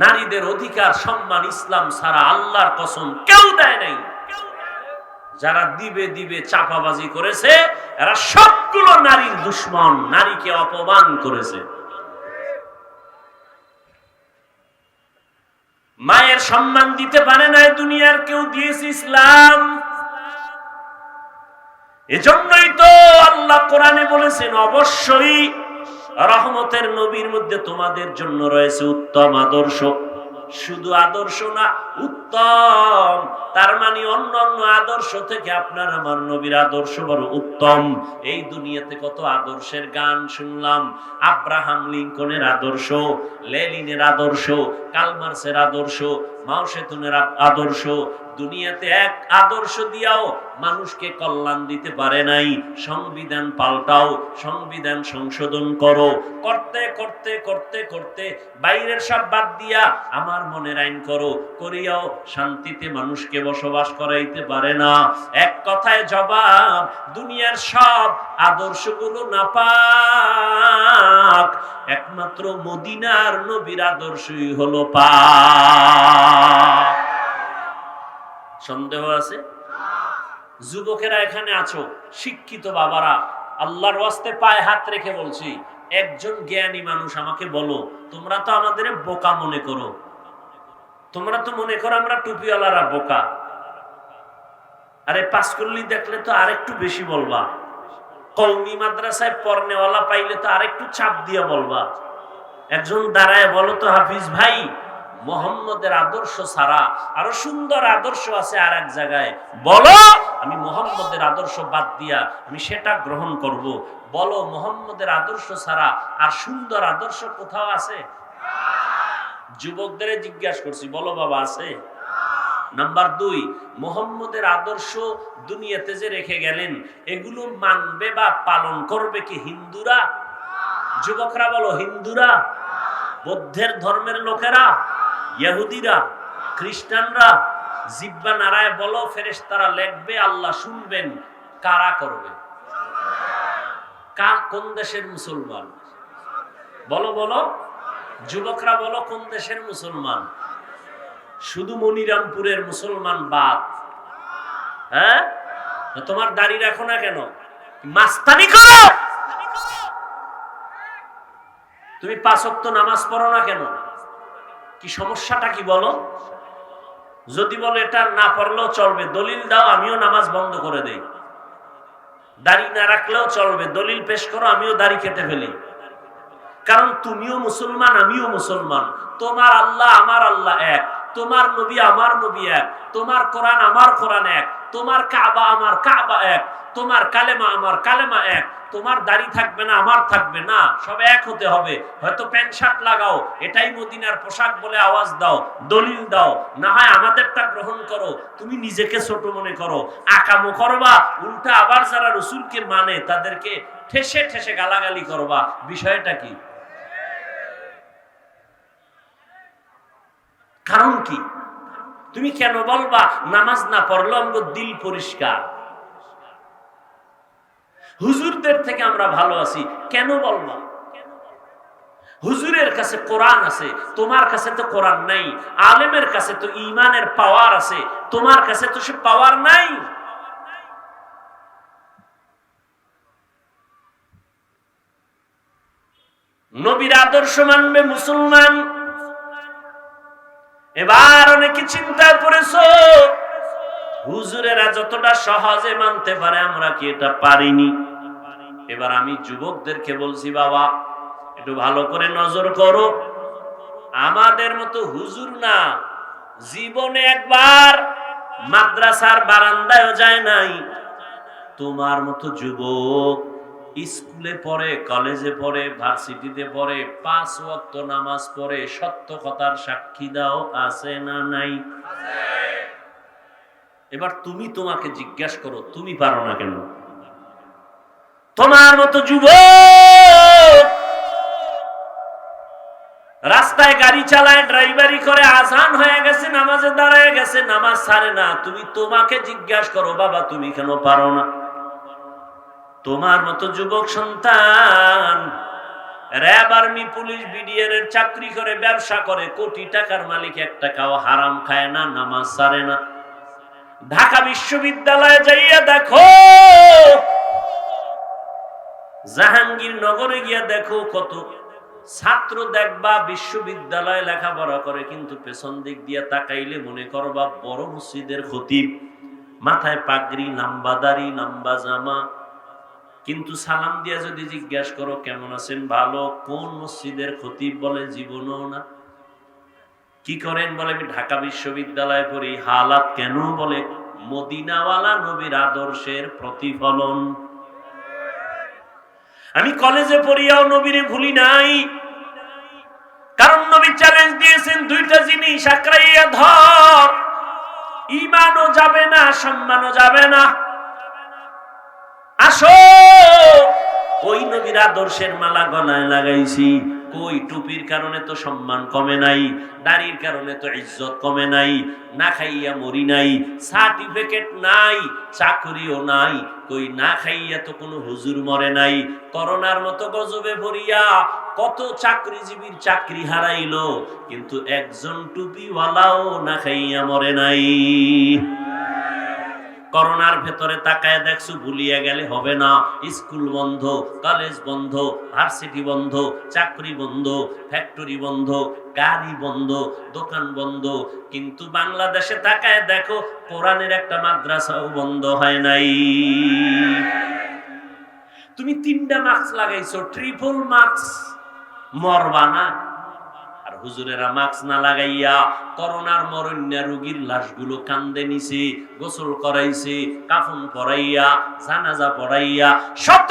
নারীদের অধিকার সম্মান ইসলাম ছাড়া আল্লাহর কসম কেউ দেয় নাই। যারা দিবে দিবে চাপাবাজি করেছে, এরা সবগুলো নারীর দুশ্মন, নারীকে অপমান করেছে। মায়ের সম্মান দিতে পারে না দুনিয়ার কেউ, দিয়েছে ইসলাম। এজন্যই তো আল্লাহ কোরআনে বলেছেন, অবশ্যই রহমতের নবীর মধ্যে তোমাদের জন্য রয়েছে উত্তম আদর্শ। শুধু আদর্শ না, উত্তম। তার মানে অন্য অন্য আদর্শ থেকে আপনার আমার নবীর আদর্শ বড় উত্তম। এই দুনিয়াতে কত আদর্শের গান শুনলাম। আব্রাহাম লিঙ্কনের আদর্শ, লেনিনের আদর্শ, কার্ল মার্ক্সের আদর্শ, মাও সেতুনের আদর্শ, দুনিয়াতে এক আদর্শ দিয়াও মানুষকে কল্যাণ দিতে পারে নাই। সংবিধান পাল্টাও, সংবিধান সংশোধন করো, করতে করতে করতে করতে বাইরের সব বাদ দিয়া আমার মনের আইন করো, করিয়াও শান্তিতে মানুষকে বসবাস করাইতে পারে না। এক কথায় জবাব, দুনিয়ার সব আদর্শগুলো নাপাক, একমাত্র মদিনার নবীর আদর্শই হলো পাক। সন্দেহ আছে? যুবকেরা এখানে আছো, শিক্ষিত বাবারা, আল্লাহর ওয়াস্তে পায়ে হাত রেখে বলছি, একজন জ্ঞানী মানুষ আমাকে বলো, তোমরা তো আমাদের বোকা মনে করো, তোমরা তো মনে করো আমরা টুপিওয়ালারা বোকা। আরে পাঁচকল্লি দেখলে তো আরেকটু বেশি বলবা, কওমি মাদ্রাসায় পড়নেওয়ালা পাইলে তো আরেকটু চাপ দিয়ে বলবা। একজন দাঁড়ায় বলো তো হাফিজ ভাই, মুহাম্মদের আদর্শ ছাড়া আরো সুন্দর আদর্শ আছে আর এক জায়গায়, বলো আমি মুহাম্মদের আদর্শ বাদ দিয়া আমি সেটা গ্রহণ করব। বলো মুহাম্মদের আদর্শ ছাড়া আর সুন্দর আদর্শ কোথাও আছে? যুবকদের জিজ্ঞাসা করছি, বলো বাবা আছে? নাম্বার 2, মুহাম্মদের আদর্শ দুনিয়াতে যে রেখে গেলেন, এগুলো মানবে বা পালন করবে কি হিন্দুরা? যুবকরা বলো, হিন্দুরা, বৌদ্ধের ধর্মের লোকেরা, ইহুদিরা, খ্রিস্টানরা? জিব্বা নাড়ায় বলো, ফেরেশতারা লিখবে, আল্লাহ শুনবেন। কারা করবে? কোন দেশের মুসলমান? বলো বলো, যুবকরা বলো, কোন দেশের মুসলমান? শুধু মনিরামপুরের মুসলমান বাদ। হ্যাঁ, তোমার দাড়ি রাখো না কেন? মাস্তানি করো? তুমি 5 ওয়াক্ত নামাজ পড়ো না কেন? কি সমস্যাটা কি বলো? যদি বলো এটা না পড়লেও চলবে, দলিল দাও, আমিও নামাজ বন্ধ করে দেই। দাড়ি না রাখলেও চলবে, দলিল পেশ করো, আমিও দাড়ি কেটে ফেলি। কারণ তুমিও মুসলমান, আমিও মুসলমান। তোমার আল্লাহ আমার আল্লাহ এক, তোমার নবী আমার নবী এক, তোমার কোরআন আমার কোরআন এক, তোমার কাবা আমার কাবা এক, তোমার কালেমা আমার কালেমা এক। তোমার দাড়ি থাকবে না, আমার থাকবে না, সব এক হতে হবে। হয়তো প্যান্ট শার্ট লাগাও, এটাই মদিনার পোশাক বলে আওয়াজ দাও, দলিল দাও, না হয় আমাদেরটা গ্রহণ করো। তুমি নিজেকে ছোট মনে করো, আকামো করবা, উল্টা আবার যারা রাসূলকে মানে তাদেরকে ঠেসে ঠেসে গালাগালি করবা। বিষয়টা কি? কারণ কি? তুমি কেন বলবা নামাজ না পড়লো আমগো দিল পরিষ্কার, হুজুরদের থেকে আমরা ভালো আছি, কেন বলবা? হুজুরের কাছে কোরআন আছে, তোমার কাছে তো কোরআন নাই। আলেমের কাছে তো ঈমানের পাওয়ার আছে, তোমার কাছে তো সে পাওয়ার নাই। নবীর আদর্শ মানবে মুসলমান। এবার অনেকে চিন্তা করেছো, হুজুরেরা যতটা সহজে মানতে পারে আমরা কি এটা পারিনি? এবার আমি যুবকদেরকে বলছি, বাবা একটু ভালো করে নজর করো। আমাদের মতো হুজুর না, জীবনে একবার মাদ্রাসার বারান্দায়ও যায় নাই। তোমার মতো যুবক স্কুলে পড়ে, কলেজে পড়ে, ভার্সিটিতে পড়ে, 5 ওয়াক্ত নামাজ পড়ে, সত্য কথার সাক্ষী দাও, আছে না নাই? এবার তুমি তোমাকে জিজ্ঞাসা করো, তুমি পারো না কেন? তোমার মতো যুবক রাস্তায় গাড়ি চালায়, ড্রাইভারি করে, আজান হয়ে গেছে, নামাজে দাঁড়ায় গেছে, নামাজ ছাড়ে না। তুমি তোমাকে জিজ্ঞাসা করো, বাবা তুমি কেন পারো না? তোমার মতো যুবক সন্তান র‍্যাব, আর্মি, পুলিশ, বিডিআর এর চাকরি করে, ব্যবসা করে, কোটি টাকার মালিক, 1 টাকাও হারাম খায় না, নামাজ ছাড়ে না। ঢাকা বিশ্ববিদ্যালয়ে যাইয়া দেখো, জাহাঙ্গীরনগরে গিয়া দেখো, কত ছাত্র দেখবা বিশ্ববিদ্যালয়ে লেখাপড়া করে, কিন্তু পেছন দিক দিয়া তাকাইলে মনে করবা বড় মসজিদের খতিব, মাথায় পাগড়ি, লম্বা দাড়ি, লম্বা জামা। কিন্তু সালাম দিয়া যদি জিজ্ঞাসা করো কেমন আছেন, ভালো, কোন মসজিদের খতিব, বলে জীবনও না। কি করেন, বলে আমি ঢাকা বিশ্ববিদ্যালয়ে পড়ি। হালাত কেন, বলে মদিনাওয়ালা নবীর আদর্শের প্রতিফলন। আমি কলেজে পড়িয়াও নবীরে ভুলি নাই, কারণ নবী চ্যালেঞ্জ দিয়েছেন 2টা জিনিস আঁকড়াইয়া ধর। ঈমানও যাবে না, সম্মানও যাবে না। আসো, ওই নবীর আদর্শের মালা গলায় লাগাইছি। কই টুপির কারণে তো সম্মান কমে নাই, দাড়ির কারণে তো ইজ্জত কমে নাই, না খাইয়া মরি নাই, সার্টিফিকেট নাই, চাকরিও নাই। কই না খাইয়া তো কোনো হুজুর মরে নাই। করোনার মতো গজবে ভরিয়া কত চাকরিজীবীর চাকরি হারাইলো, কিন্তু একজন টুপিওয়ালাও না খাইয়া মরে নাই। করোনার ভেতরে তাকায় দেখছো, ভুলিয়া গেলে হবে না। স্কুল বন্ধ, কলেজ বন্ধ, ভার্সিটি বন্ধ, চাকরি বন্ধ, ফ্যাক্টরি বন্ধ, গাড়ি বন্ধ, দোকান বন্ধ। কিন্তু বাংলাদেশে তাকায় দেখো, কোরআনের একটা মাদ্রাসাও বন্ধ হয় নাই। তুমি 3টা মাস্ক লাগাইছো, ট্রিপল মাস্ক, মরবা না। আর হুজুরেরা মাস্ক না লাগাইয়া করোনার মরণ্যা রোগীর লাশগুলো কান্দে নিছে, গোসল করাইছে, কাফন পরাইয়া, জানাজা পড়াইয়া, শত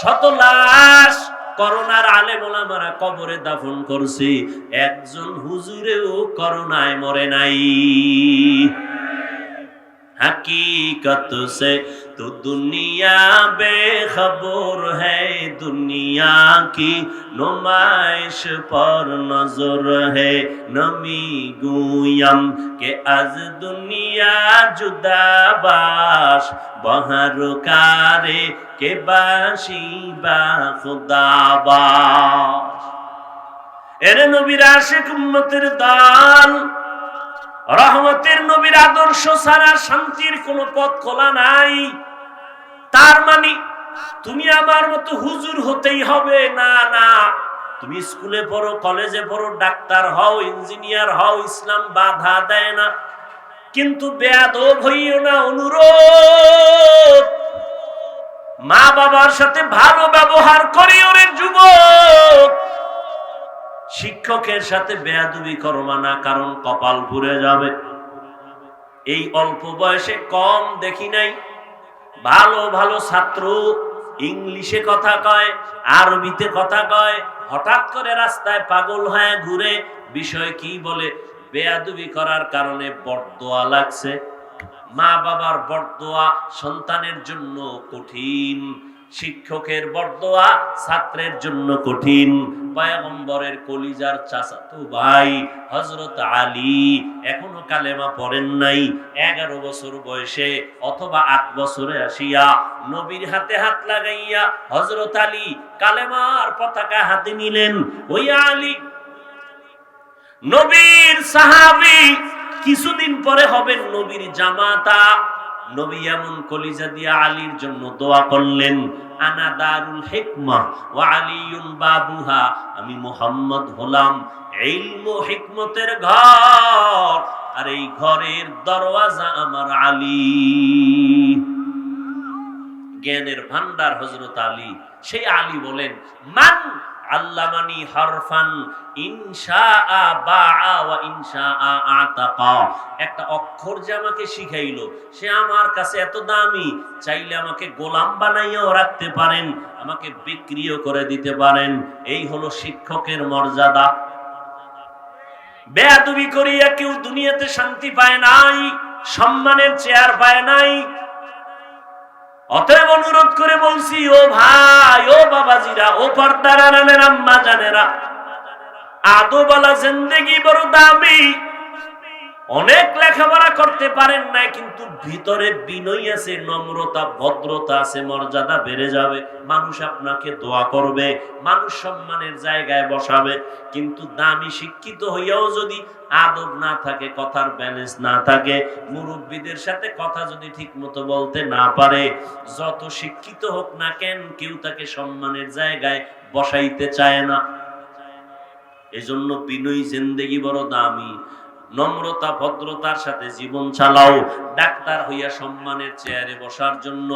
শত লাশ করোনার আলেম ওলামারা কবরে দাফন করছে। একজন হুজুরেও করোনায় মরে নাই। हकीकत से तो दुनिया बेखबर है, दुनिया की नुमाइश पर नजर है। नमी गुयम के आज दुनिया जुदा बाश, बहर कारे के बाशी बा खुदा बाश। एरे नबीर आशिक उम्मतेर दल, রহমতের নবীর আদর্শ ছাড়া শান্তির কোনো পথ খোলা নাই। তার মানে তুমি আমার মতো হুজুর হতেই হবে না, না। তুমি স্কুলে পড়ো, কলেজে পড়ো, ডাক্তার হও, ইঞ্জিনিয়ার হও, ইসলাম বাধা দেয় না। কিন্তু বেয়াদব হইও না। অনুরোধ, মা বাবার সাথে ভালো ব্যবহার করিও রে যুবক। শিক্ষকের সাথে বেয়াদবি করবা না, কারণ কপাল পুড়ে যাবে। এই অল্প বয়সে কম দেখি নাই ভালো ভালো ছাত্র ইংলিশে কথা কয়, আরবিতে কথা কয়, হঠাৎ করে রাস্তায় পাগল হয়ে ঘুরে। বিষয় কি বলে? বেয়াদবি করার কারণে বরদোয়া লাগছে। মা বাবার বরদোয়া সন্তানের জন্য কঠিন, শিক্ষকের বরদোয়া ছাত্রের জন্য কঠিন। পয়গম্বরের কলিজার চাচাতো ভাই হযরত আলী এখনো কালেমা পড়েন নাই। 11 বছর বয়সে অথবা 8 বছরে আসিয়া নবীর হাতে হাত লাগাইয়া হযরত আলী কালেমার পতাকা হাতে নিলেন। ওই আলী নবীর সাহাবী, কিছুদিন পরে হবেন নবীর জামাতা। নবী এমন কলিজা দিয়া আলীর জন্য দোয়া করলেন, আনা দারুল হিকমা ওয়া আলিয়ুন বাবুহা। আমি মুহাম্মদ হলাম ইলম ও হিকমতের ঘর, আর এই ঘরের দরওয়াজা আমার আলী। জ্ঞানের ভান্ডার হযরত আলী। সেই আলী বলেন, মান আল্লামানি হারফান ইনশাআ বাআ ওয়া ইনশাআ আতাকা। একটা অক্ষর যে আমাকে শিখাইলো, সে আমার কাছে এত দামি, চাইলে আমাকে গোলাম বানাইয়াও রাখতে পারেন, আমাকে বিক্রিও করে দিতে পারেন। এই হলো শিক্ষকের মর্যাদা। বেয়াদবি করিয়া কেউ দুনিয়াতে শান্তি পায় নাই, সম্মানের চেয়ার পায় নাই। অতএব অনুরোধ করে বলছি, ও ভাই, ও বাবাজিরা, ও পর্দার আড়ালের আম্মা জানেরা, আদবওয়ালা জিন্দেগি বড় দামি। অনেক লেখাপড়া করতে পারেন নাই, কিন্তু ভিতরে বিনয় আছে, নম্রতা, ভদ্রতা আছে, মর্যাদা বেড়ে যাবে। মানুষ আপনাকে দোয়া করবে, মানুষ সম্মানের জায়গায় বসাবে। কিন্তু দামি শিক্ষিত হইয়াও যদি আদব না থাকে, কথার ব্যালেন্স না থাকে, মুরব্বীদের সাথে কথা যদি ঠিক মতো বলতে না পারে, যত শিক্ষিত হোক না কেন, কেউ তাকে সম্মানের জায়গায় বসাইতে চায় না। এজন্য বিনয়ী জিন্দেগি বড় দামি। নম্রতা ভদ্রতার সাথে জীবন চালাও। ডাক্তার হইয়া সম্মানের চেয়ারে বসার জন্য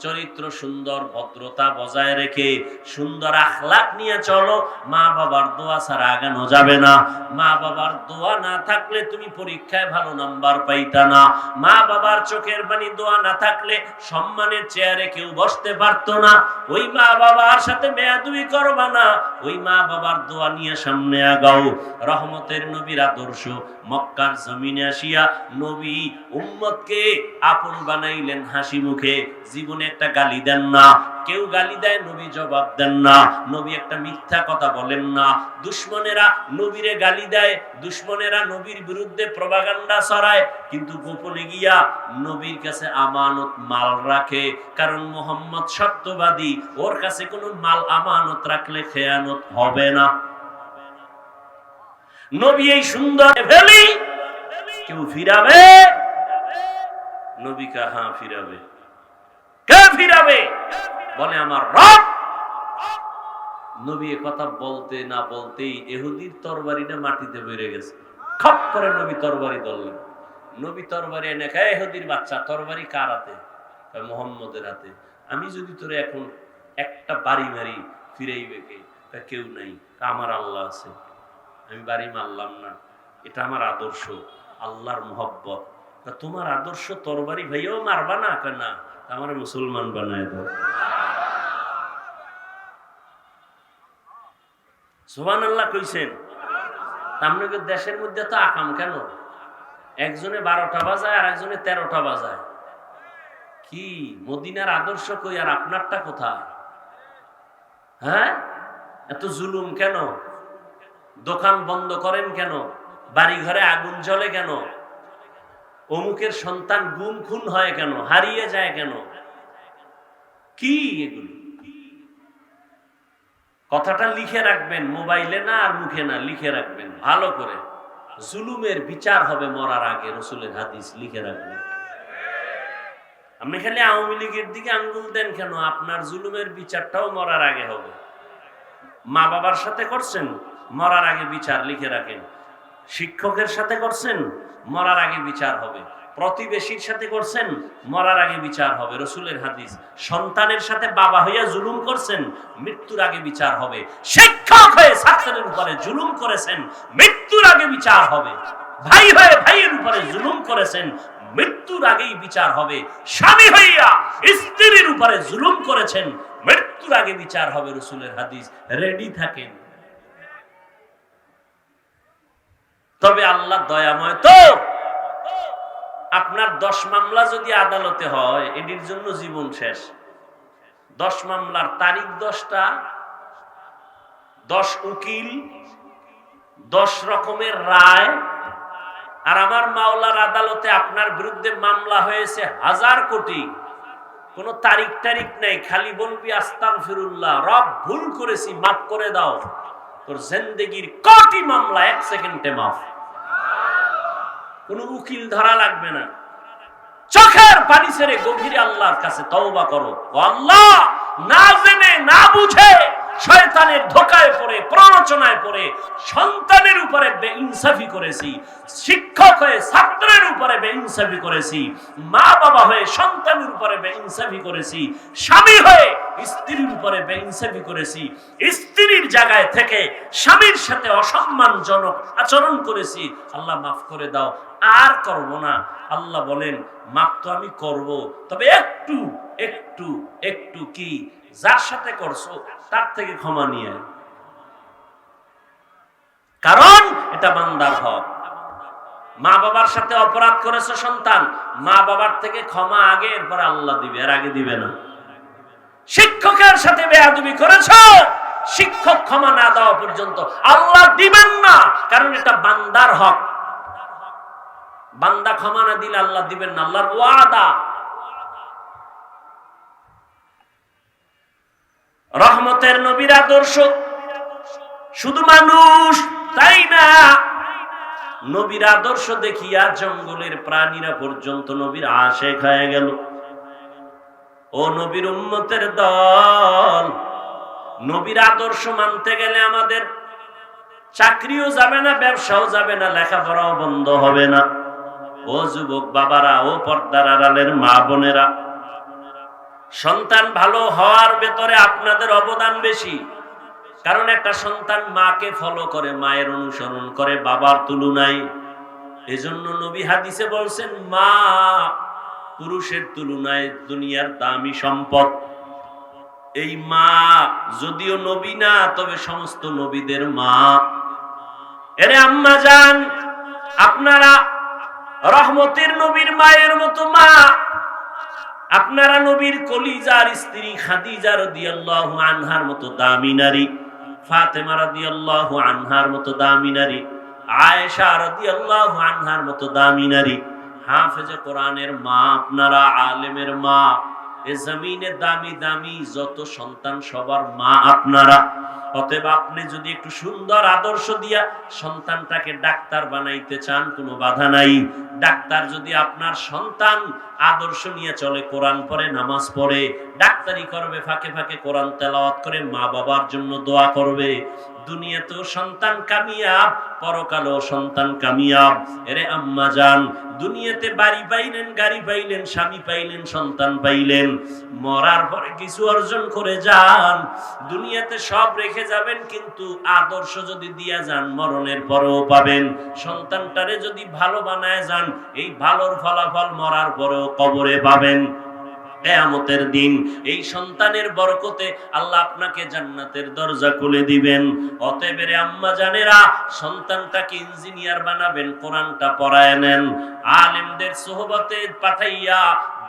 চরিত্র সুন্দর, ভদ্রতা বজায় রেখে সুন্দর আখলাক নিয়ে চলো। মা বাবার দোয়া ছাড়া আগানো যাবে না। মা বাবার দোয়া না থাকলে তুমি পরীক্ষায় ভালো নাম্বার পাইতা না। মা বাবার চোখের পানি দোয়া না থাকলে সম্মানের চেয়ারে কেউ বসতে পারতো না। ওই মা বাবার সাথে বেয়াদবি করবা না, ওই মা বাবার দোয়া নিয়ে সামনে আগাও। রহমতের নবীর আদর্শ মক্কার জমিনে আসিয়া নবী উম্মতকে আপন বানাইলেন হাসি মুখে। জীবনে একটা গালি দেন না, কেউ গালি দেয় নবী জবাব দেন না, নবী একটা মিথ্যা কথা বলেন না। দুশমনেরা নবীরে গালি দেয়, দুশমনেরা নবীর বিরুদ্ধে প্রপাগান্ডা ছড়ায়, কিন্তু গোপনে গিয়া নবীর কাছে আমানত মাল রাখে। কারণ মুহাম্মদ সত্যবাদী, ওর কাছে কোনো মাল আমানত রাখলে খেয়ানত হবে না। নবী এই সুন্দর ফেলি, কেউ ফিরাবে? নবী কাহা ফিরাবে? কে ফিরাবে? বলে আমার রব। নবী কথা বলতে না বলতেই ইহুদির তরবারিটা মাটিতে বেড়ে গেছে। খপ করে নবী তরবারি ধরলেন। নবী তরবারি এনে খায়, ইহুদির বাচ্চা তরবারি কার হাতে? মুহাম্মদের হাতে। আমি যদি তোরে এখন একটা বাড়ি মারি, ফিরাইবে কে? কেউ নাই। আমার আল্লাহ আছে, আমি বাড়ি মারলাম না, এটা আমার আদর্শ, আল্লাহর মুহাব্বত। তোমার আদর্শ তরবারি ভাইয়াও মারবা না? না, আমার মুসলমান বানায় দাও। সুবহানাল্লাহ কইছেন। আপনাদের দেশের মধ্যে তো আকাম কেন? একজনে 12টা বাজায় আর একজনে 13টা বাজায়। কি মদিনার আদর্শ কই আর আপনারটা কোথায়? হ্যাঁ, এত জুলুম কেন? দোকান বন্ধ করেন কেন? বাড়ি ঘরে আগুন জ্বলে কেন? অমুকের সন্তান গুম খুন হয় কেন? হারিয়ে যায় কেন? কি এগুলো? কথাটা লিখে রাখবেন, মোবাইলে না আর মুখে না, লিখে রাখবেন ভালো করে। জুলুমের বিচার হবে মরার আগে, রাসূলের হাদিস লিখে রাখবেন। আপনি খালি আওয়ামী লীগের দিকে আঙ্গুল দেন কেন? আপনার জুলুমের বিচারটাও মরার আগে হবে। মা বাবার সাথে করছেন, মরার আগে বিচার লিখে রাখেন। শিক্ষকের সাথে করছেন, মরার আগে বিচার হবে। প্রতিবেশীর সাথে করছেন, মরার আগে বিচার হবে, রাসূলের হাদিস। সন্তানের সাথে বাবা হইয়া জুলুম করছেন, মৃত্যুর আগে বিচার হবে। শিক্ষক হয়ে ছাত্রের উপরে জুলুম করেছেন, মৃত্যুর আগে বিচার হবে। ভাই হয়ে ভাইয়ের উপরে জুলুম করেছেন, মৃত্যুর আগেই বিচার হবে। স্বামী হইয়া স্ত্রীর উপরে জুলুম করেছেন, মৃত্যুর আগে বিচার হবে, রাসূলের হাদিস। রেডি থাকেন। তবে আল্লাহ দয়াময় তো। আপনার 10 মামলা যদি আদালতে হয়, এটির জন্য জীবন শেষ। 10 মামলার তারিখ 10টা, 10 উকিল, 10 রকমের রায়। আর আমার মাওলার আদালতে আপনার বিরুদ্ধে মামলা হয়েছে 1000 কোটি। কোন তারিখ টারিখ নাই, খালি বলবি আস্তাগফিরুল্লাহ, রব ভুল করেছি, মাফ করে দাও। তোর জিন্দেগির কোটি মামলা 1 সেকেন্ডে মাফ। কোন উকিল ধরা লাগবে না। চোখের পানি ছেড়ে গভীরে আল্লাহর কাছে তওবা করো। ও আল্লাহ, না জেনে না বুঝে শয়তানের ধোঁকায় পড়ে, প্ররোচনায় পড়ে সন্তানের উপরে বেইনসাফি করেছি, শিক্ষক হয়ে ছাত্রের উপরে বেইনসাফি করেছি, মা বাবা হয়ে সন্তানের উপরে বেইনসাফি করেছি, স্বামী হয়ে স্ত্রীর উপরে বেইনসাফি করেছি, স্ত্রীর জায়গায় থেকে স্বামীর সাথে অসম্মানজনক আচরণ করেছি। আল্লাহ মাফ করে দাও, আর করব না। আল্লাহ বলেন, মাফ তো আমি করব, তবে একটু একটু একটু কি যার সাথে করছো তার থেকে ক্ষমা নিয়ে। কারণ এটা বান্দার হক। মা বাবার সাথে অপরাধ করেছে সন্তান, মা বাবার থেকে ক্ষমা আগে, এরপর আল্লাহ দিবে, এর আগে দিবে না। শিক্ষকের সাথে বেয়াদবি করেছো, শিক্ষক ক্ষমা না দেওয়া পর্যন্ত আল্লাহ দিবেন না, কারণ এটা বান্দার হক। বান্দা ক্ষমা না দিলে আল্লাহ দিবেন না, আল্লাহর ওয়াদা। রহমতের নবীর আদর্শ শুধু মানুষ তাই না, নবীর আদর্শ দেখিয়া জঙ্গলের প্রাণীরা পর্যন্ত নবীর আশিক হয়ে গেল। ও নবীর উম্মতের দল, নবীর আদর্শ মানতে গেলে আমাদের চাকরিও যাবে না, ব্যবসাও যাবে না, লেখাপড়াও বন্ধ হবে না। ও যুবক বাবারা, ও পর্দার আড়ালের মা বোনেরা, সন্তান ভালো হওয়ার ভেতরে আপনাদের অবদান বেশি। কারণ একটা সন্তান মাকে ফলো করে, মায়ের অনুসরণ করে বাবার তুলনায়। এজন্য নবী হাদিসে বলছেন, মা পুরুষের তুলনায় দুনিয়ার দামি সম্পদ। এই মা যদিও নবী না, তবে সমস্ত নবীদের মা। এরে আম্মা জান, আপনারা রহমতের নবীর মায়ের মতো মা, আপনারা নবীর কলিজার স্ত্রী খাদিজা রাদিয়াল্লাহু আনহার মতো দামি নারী, ফাতেমা রাদিয়াল্লাহু আনহার মতো দামি নারী, আয়েশা রাদিয়াল্লাহু আনহার মতো দামি নারী, হাফেজে কোরআনের মা আপনারা, আলেমের মা, এ জমিনে দামি দামি যত সন্তান সবার মা আপনারা। অতএব আপনি যদি একটু সুন্দর আদর্শ দিয়া সন্তানটাকে ডাক্তার বানাইতে চান, কোনো বাধা নাই। ডাক্তার যদি আপনার সন্তান আদর্শ নিয়ে চলে, কোরআন পড়ে, নামাজ পড়ে, ডাক্তারি করবে, ফাঁকে ফাঁকে কোরআন তেলাওয়াত করে মা বাবার জন্য দোয়া করবে, দুনিয়াতেও সন্তান কামিয়াব, পরকালেও সন্তান কামিয়াব। এরে আম্মা জান, দুনিয়াতে বাড়ি পাইলেন, গাড়ি পাইলেন, স্বামী পাইলেন, সন্তান পাইলেন, মরার পরে কিছু অর্জন করে যান। দুনিয়াতে সব রেখে যাবেন, কিন্তু আদর্শ যদি দিয়া যান মরণের পরেও পাবেন। সন্তানটারে যদি ভালো বানায় যান, এই ভালোর ফলাফল মরার পরেও কবরে পাবেন। কিয়ামতের দিন এই সন্তানের বরকতে আল্লাহ আপনাকে জান্নাতের দরজা খুলে দিবেন। অতএব রে আম্মা জানেরা, সন্তানটাকে ইঞ্জিনিয়ার বানাবেন, কোরআনটা পড়ায় নেন, আলেমদের সোহবতে পাঠাইয়া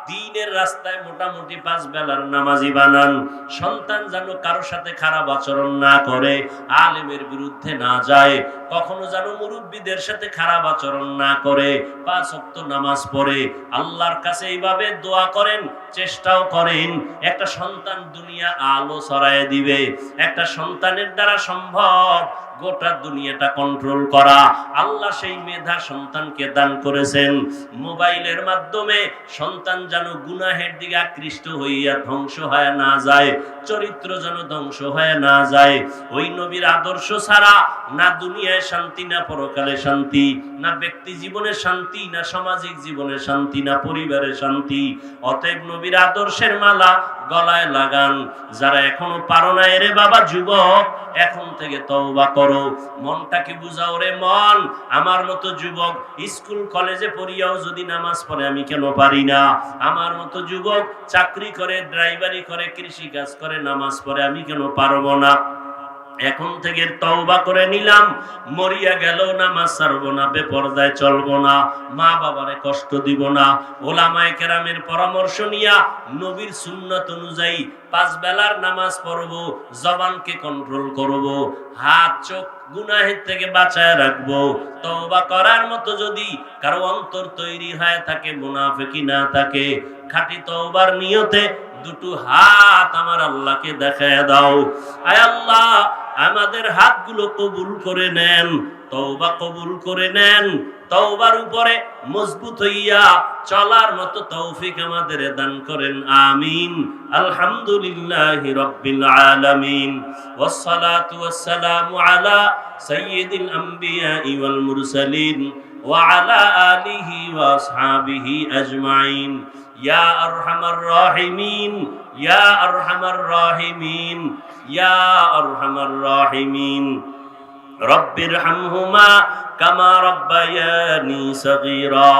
দ্বীনের রাস্তায় মোটামুটি 5 বেলার নামাজি বানান। সন্তান যেন কারোর সাথে খারাপ আচরণ না করে, আলেমের বিরুদ্ধে না যায়, কখনো যেন মুরব্বীদের সাথে খারাপ আচরণ না করে, 5 ওয়াক্ত নামাজ পড়ে। আল্লাহর কাছে এইভাবে দোয়া করেন, চেষ্টাও করেন। একটা সন্তান দুনিয়া আলো ছড়ায় দিবে। একটা সন্তানের দ্বারা সম্ভব গোটা দুনিয়াটা কন্ট্রোল করা। আল্লাহ সেই মেধা সন্তানকে দান করেছেন। মোবাইলের মাধ্যমে সন্তান যেন গুনাহের দিকে আকৃষ্ট হইয়া ধ্বংস হয়ে না যায়, চরিত্র যেন ধ্বংস হয়ে না যায়। ওই নবীর আদর্শ ছাড়া না দুনিয়ায় শান্তি, না পরকালে শান্তি, না ব্যক্তি জীবনে শান্তি, না সামাজিক জীবনে শান্তি, না পরিবারে শান্তি। অতএব নবীর আদর্শের মালা গলায় লাগান। যারা এখনো পারো না, এরে বাবা যুবক, এখন থেকে তওবা করো, মনটাকে বুঝাও। রে মন, আমার মতো যুবক স্কুল কলেজে পড়িয়াও যদি নামাজ পড়ে, আমি কেন পারি না? আমার মতো যুবক চাকরি করে, ড্রাইভারি করে, কৃষি কাজ করে, নামাজ পড়ে, আমি কেন পারবো না? এখন থেকে তওবা করে নিলাম, মরিয়া গেল নামাজ ছাড়বো না, বেপরদায় চলবো না, মা বাবারে কষ্ট দিব না। ওলামায়ে কেরামের পরামর্শ নিয়া নবীর সুন্নাত অনুযায়ী 5 বেলার নামাজ পড়বো, জবানকে কন্ট্রোল করব, হাত চোখ গুনাহের থেকে বাঁচায় রাখবো। তওবা করার মতো যদি কারো অন্তর তৈরি হয়ে থাকে, মুনাফিকি না থাকে, খাঁটি তওবার নিয়তে দুটো হাত আমার আল্লাহকে দেখায় দাও। আয় আল্লাহ, আমাদের হাতগুলো কবুল করে নেন, তওবা কবুল করে নেন। তওবার উপরে মজবুত হইয়া চলার মতো তৌফিক আমাদের দান করেন, আমিন। আলহামদুলিল্লাহি রাব্বিল আলামিন, ওয়াসসালাতু ওয়াসসালামু আলা সাইয়্যিদিল আমবিয়াই ওয়াল মুরসালিন ওয়া আলা আলিহি ওয়া আসহাবিহি আজমাইন। ইয়া আরহামার রাহিমিন, ইয়া আরহামার রাহিমিন, ইয়া আরহামার রাহিমিন। রব্বিরহামহুমা কামা রাব্বায়ানি সগীরা।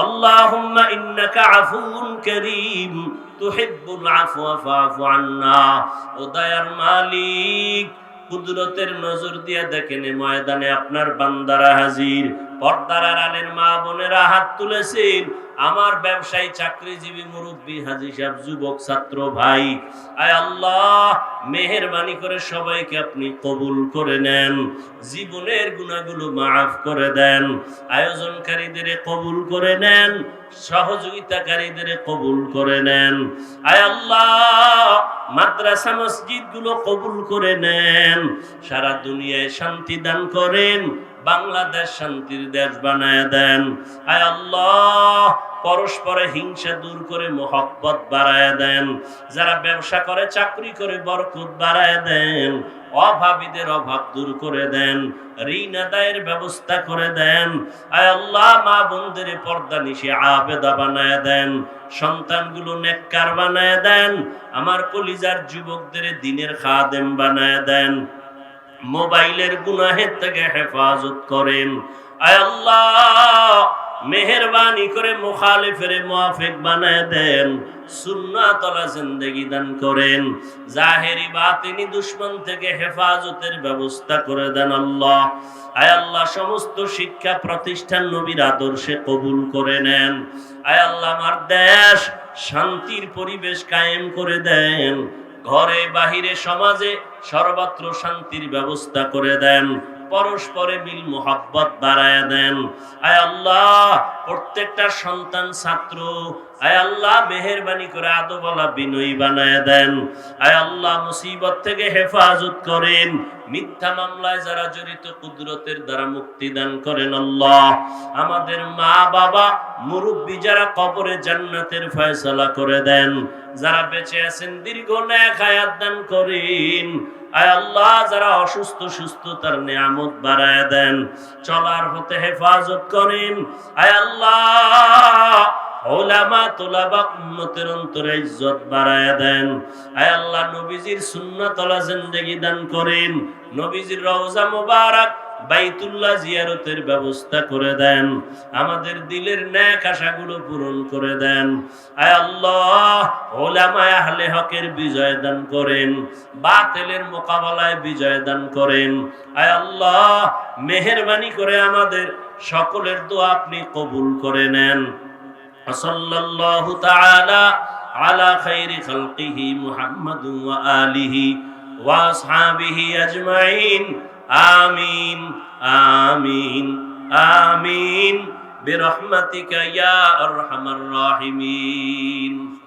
আল্লাহুম্মা ইন্নাকা আফুউন কারীম তুহিব্বুল আফওয়া ফাআফু আন্না। ও দয়ার মালিক, কুদরতের নজর দিয়ে দেখেন ময়দানে আপনার বান্দারা হাজির। পর্দার আড়ালের মা বোনেরা হাত তুলেছেন। আমার ব্যবসায়ী, চাকরিজীবী, মুরব্বী, হাজী সাহেব, যুবক, ছাত্র ভাই, আয় আল্লাহ মেহেরবানি করে সবাইকে আপনি কবুল করে নেন, জীবনের গুনাহগুলো মাফ করে দেন। আয়োজনকারীদের কবুল করে নেন, সহযোগিতাকারীদের কবুল করে নেন। আয় আল্লাহ মাদ্রাসা মসজিদ গুলো কবুল করে নেন। সারা দুনিয়ায় শান্তি দান করেন, বাংলাদেশ শান্তির দেশ বানায় দেন। আয় আল্লাহ পরস্পরে হিংসা দূর করে মহব্বত বাড়ায় দেন। যারা ব্যবসা করে, চাকরি করে, বরকত বাড়ায় দেন। অভাবীদের অভাব দূর করে দেন, ঋণ আদায়ের ব্যবস্থা করে দেন। আয় আল্লাহ মা বোনদের পর্দা নিশি আবেদা বানায় দেন, সন্তানগুলো নেককার বানায় দেন। আমার কলিজার যুবকদের দ্বীনের খাদেম বানায় দেন। মোবাইলের গুনাহের থেকে হেফাজত করেন। আয় আল্লাহ মেহেরবানি করে মুখালিফের মুআফিক বানায় দেন, সুন্নাত ওয়ালা জিন্দেগি দান করেন, জাহেরি বাতিনি দুশমন থেকে হেফাজতের ব্যবস্থা করে দেন আল্লাহ। আয় আল্লাহ, সমস্ত শিক্ষা প্রতিষ্ঠান নবীর আদর্শে কবুল করে নেন। আয় আল্লাহ, আমার দেশ শান্তির পরিবেশ কায়েম করে দেন, ঘরে বাহিরে সমাজে সর্বত্র শান্তির ব্যবস্থা করে দেন, পরস্পরে মিল মোহাব্বত বাড়ায় দেন। আয় আল্লাহ, প্রত্যেকটা সন্তান ছাত্র আয় আল্লাহ মেহেরবানি করে আদবওয়ালা বিনয়ী বানায় দেন। আয় আল্লাহ, মুসিবত থেকে হেফাজত করেন, মিথ্যা মামলায় যারা জড়িত কুদরতের দ্বারা মুক্তি দান করেন আল্লাহ। আমাদের মা বাবা মুরব্বী যারা কবরে জান্নাতের ফয়সালা করে দেন, যারা বেঁচে আছেন দীর্ঘ নেক হায়াত দান করেন। আয় আল্লাহ, যারা অসুস্থ সুস্থতার নিয়ামত বাড়ায় দেন, চলার পথে হেফাজত করেন। আয় আল্লাহ, উলামা তুলাবা উম্মতের অন্তরে ইজ্জত বাড়ায় দেন। আয় আল্লাহ, নবীজির সুন্নাত ওয়ালা জিন্দেগি দান করেন, নবীজির রওজা মুবারক বাইতুল্লাহ জিয়ারতের ব্যবস্থা করে দেন, আমাদের দিলের নেক আশাগুলো পূরণ করে দেন। আয় আল্লাহ, উলামায়ে আহলে হকের বিজয় দান করেন, বাতিলের মোকাবেলায় বিজয় দান করেন। আয় আল্লাহ, মেহেরবানি করে আমাদের সকলের দোয়া আপনি কবুল করে নেন। সাল্লাল্লাহু তাআলা আলা খাইরি খালকিহি মুহাম্মাদুন ওয়া আলিহি ওয়া আসহাবিহি আজমাইন। আমিন আমিন আমিন বিরহমাতিকা ইয়া আরহামার রাহিমিন।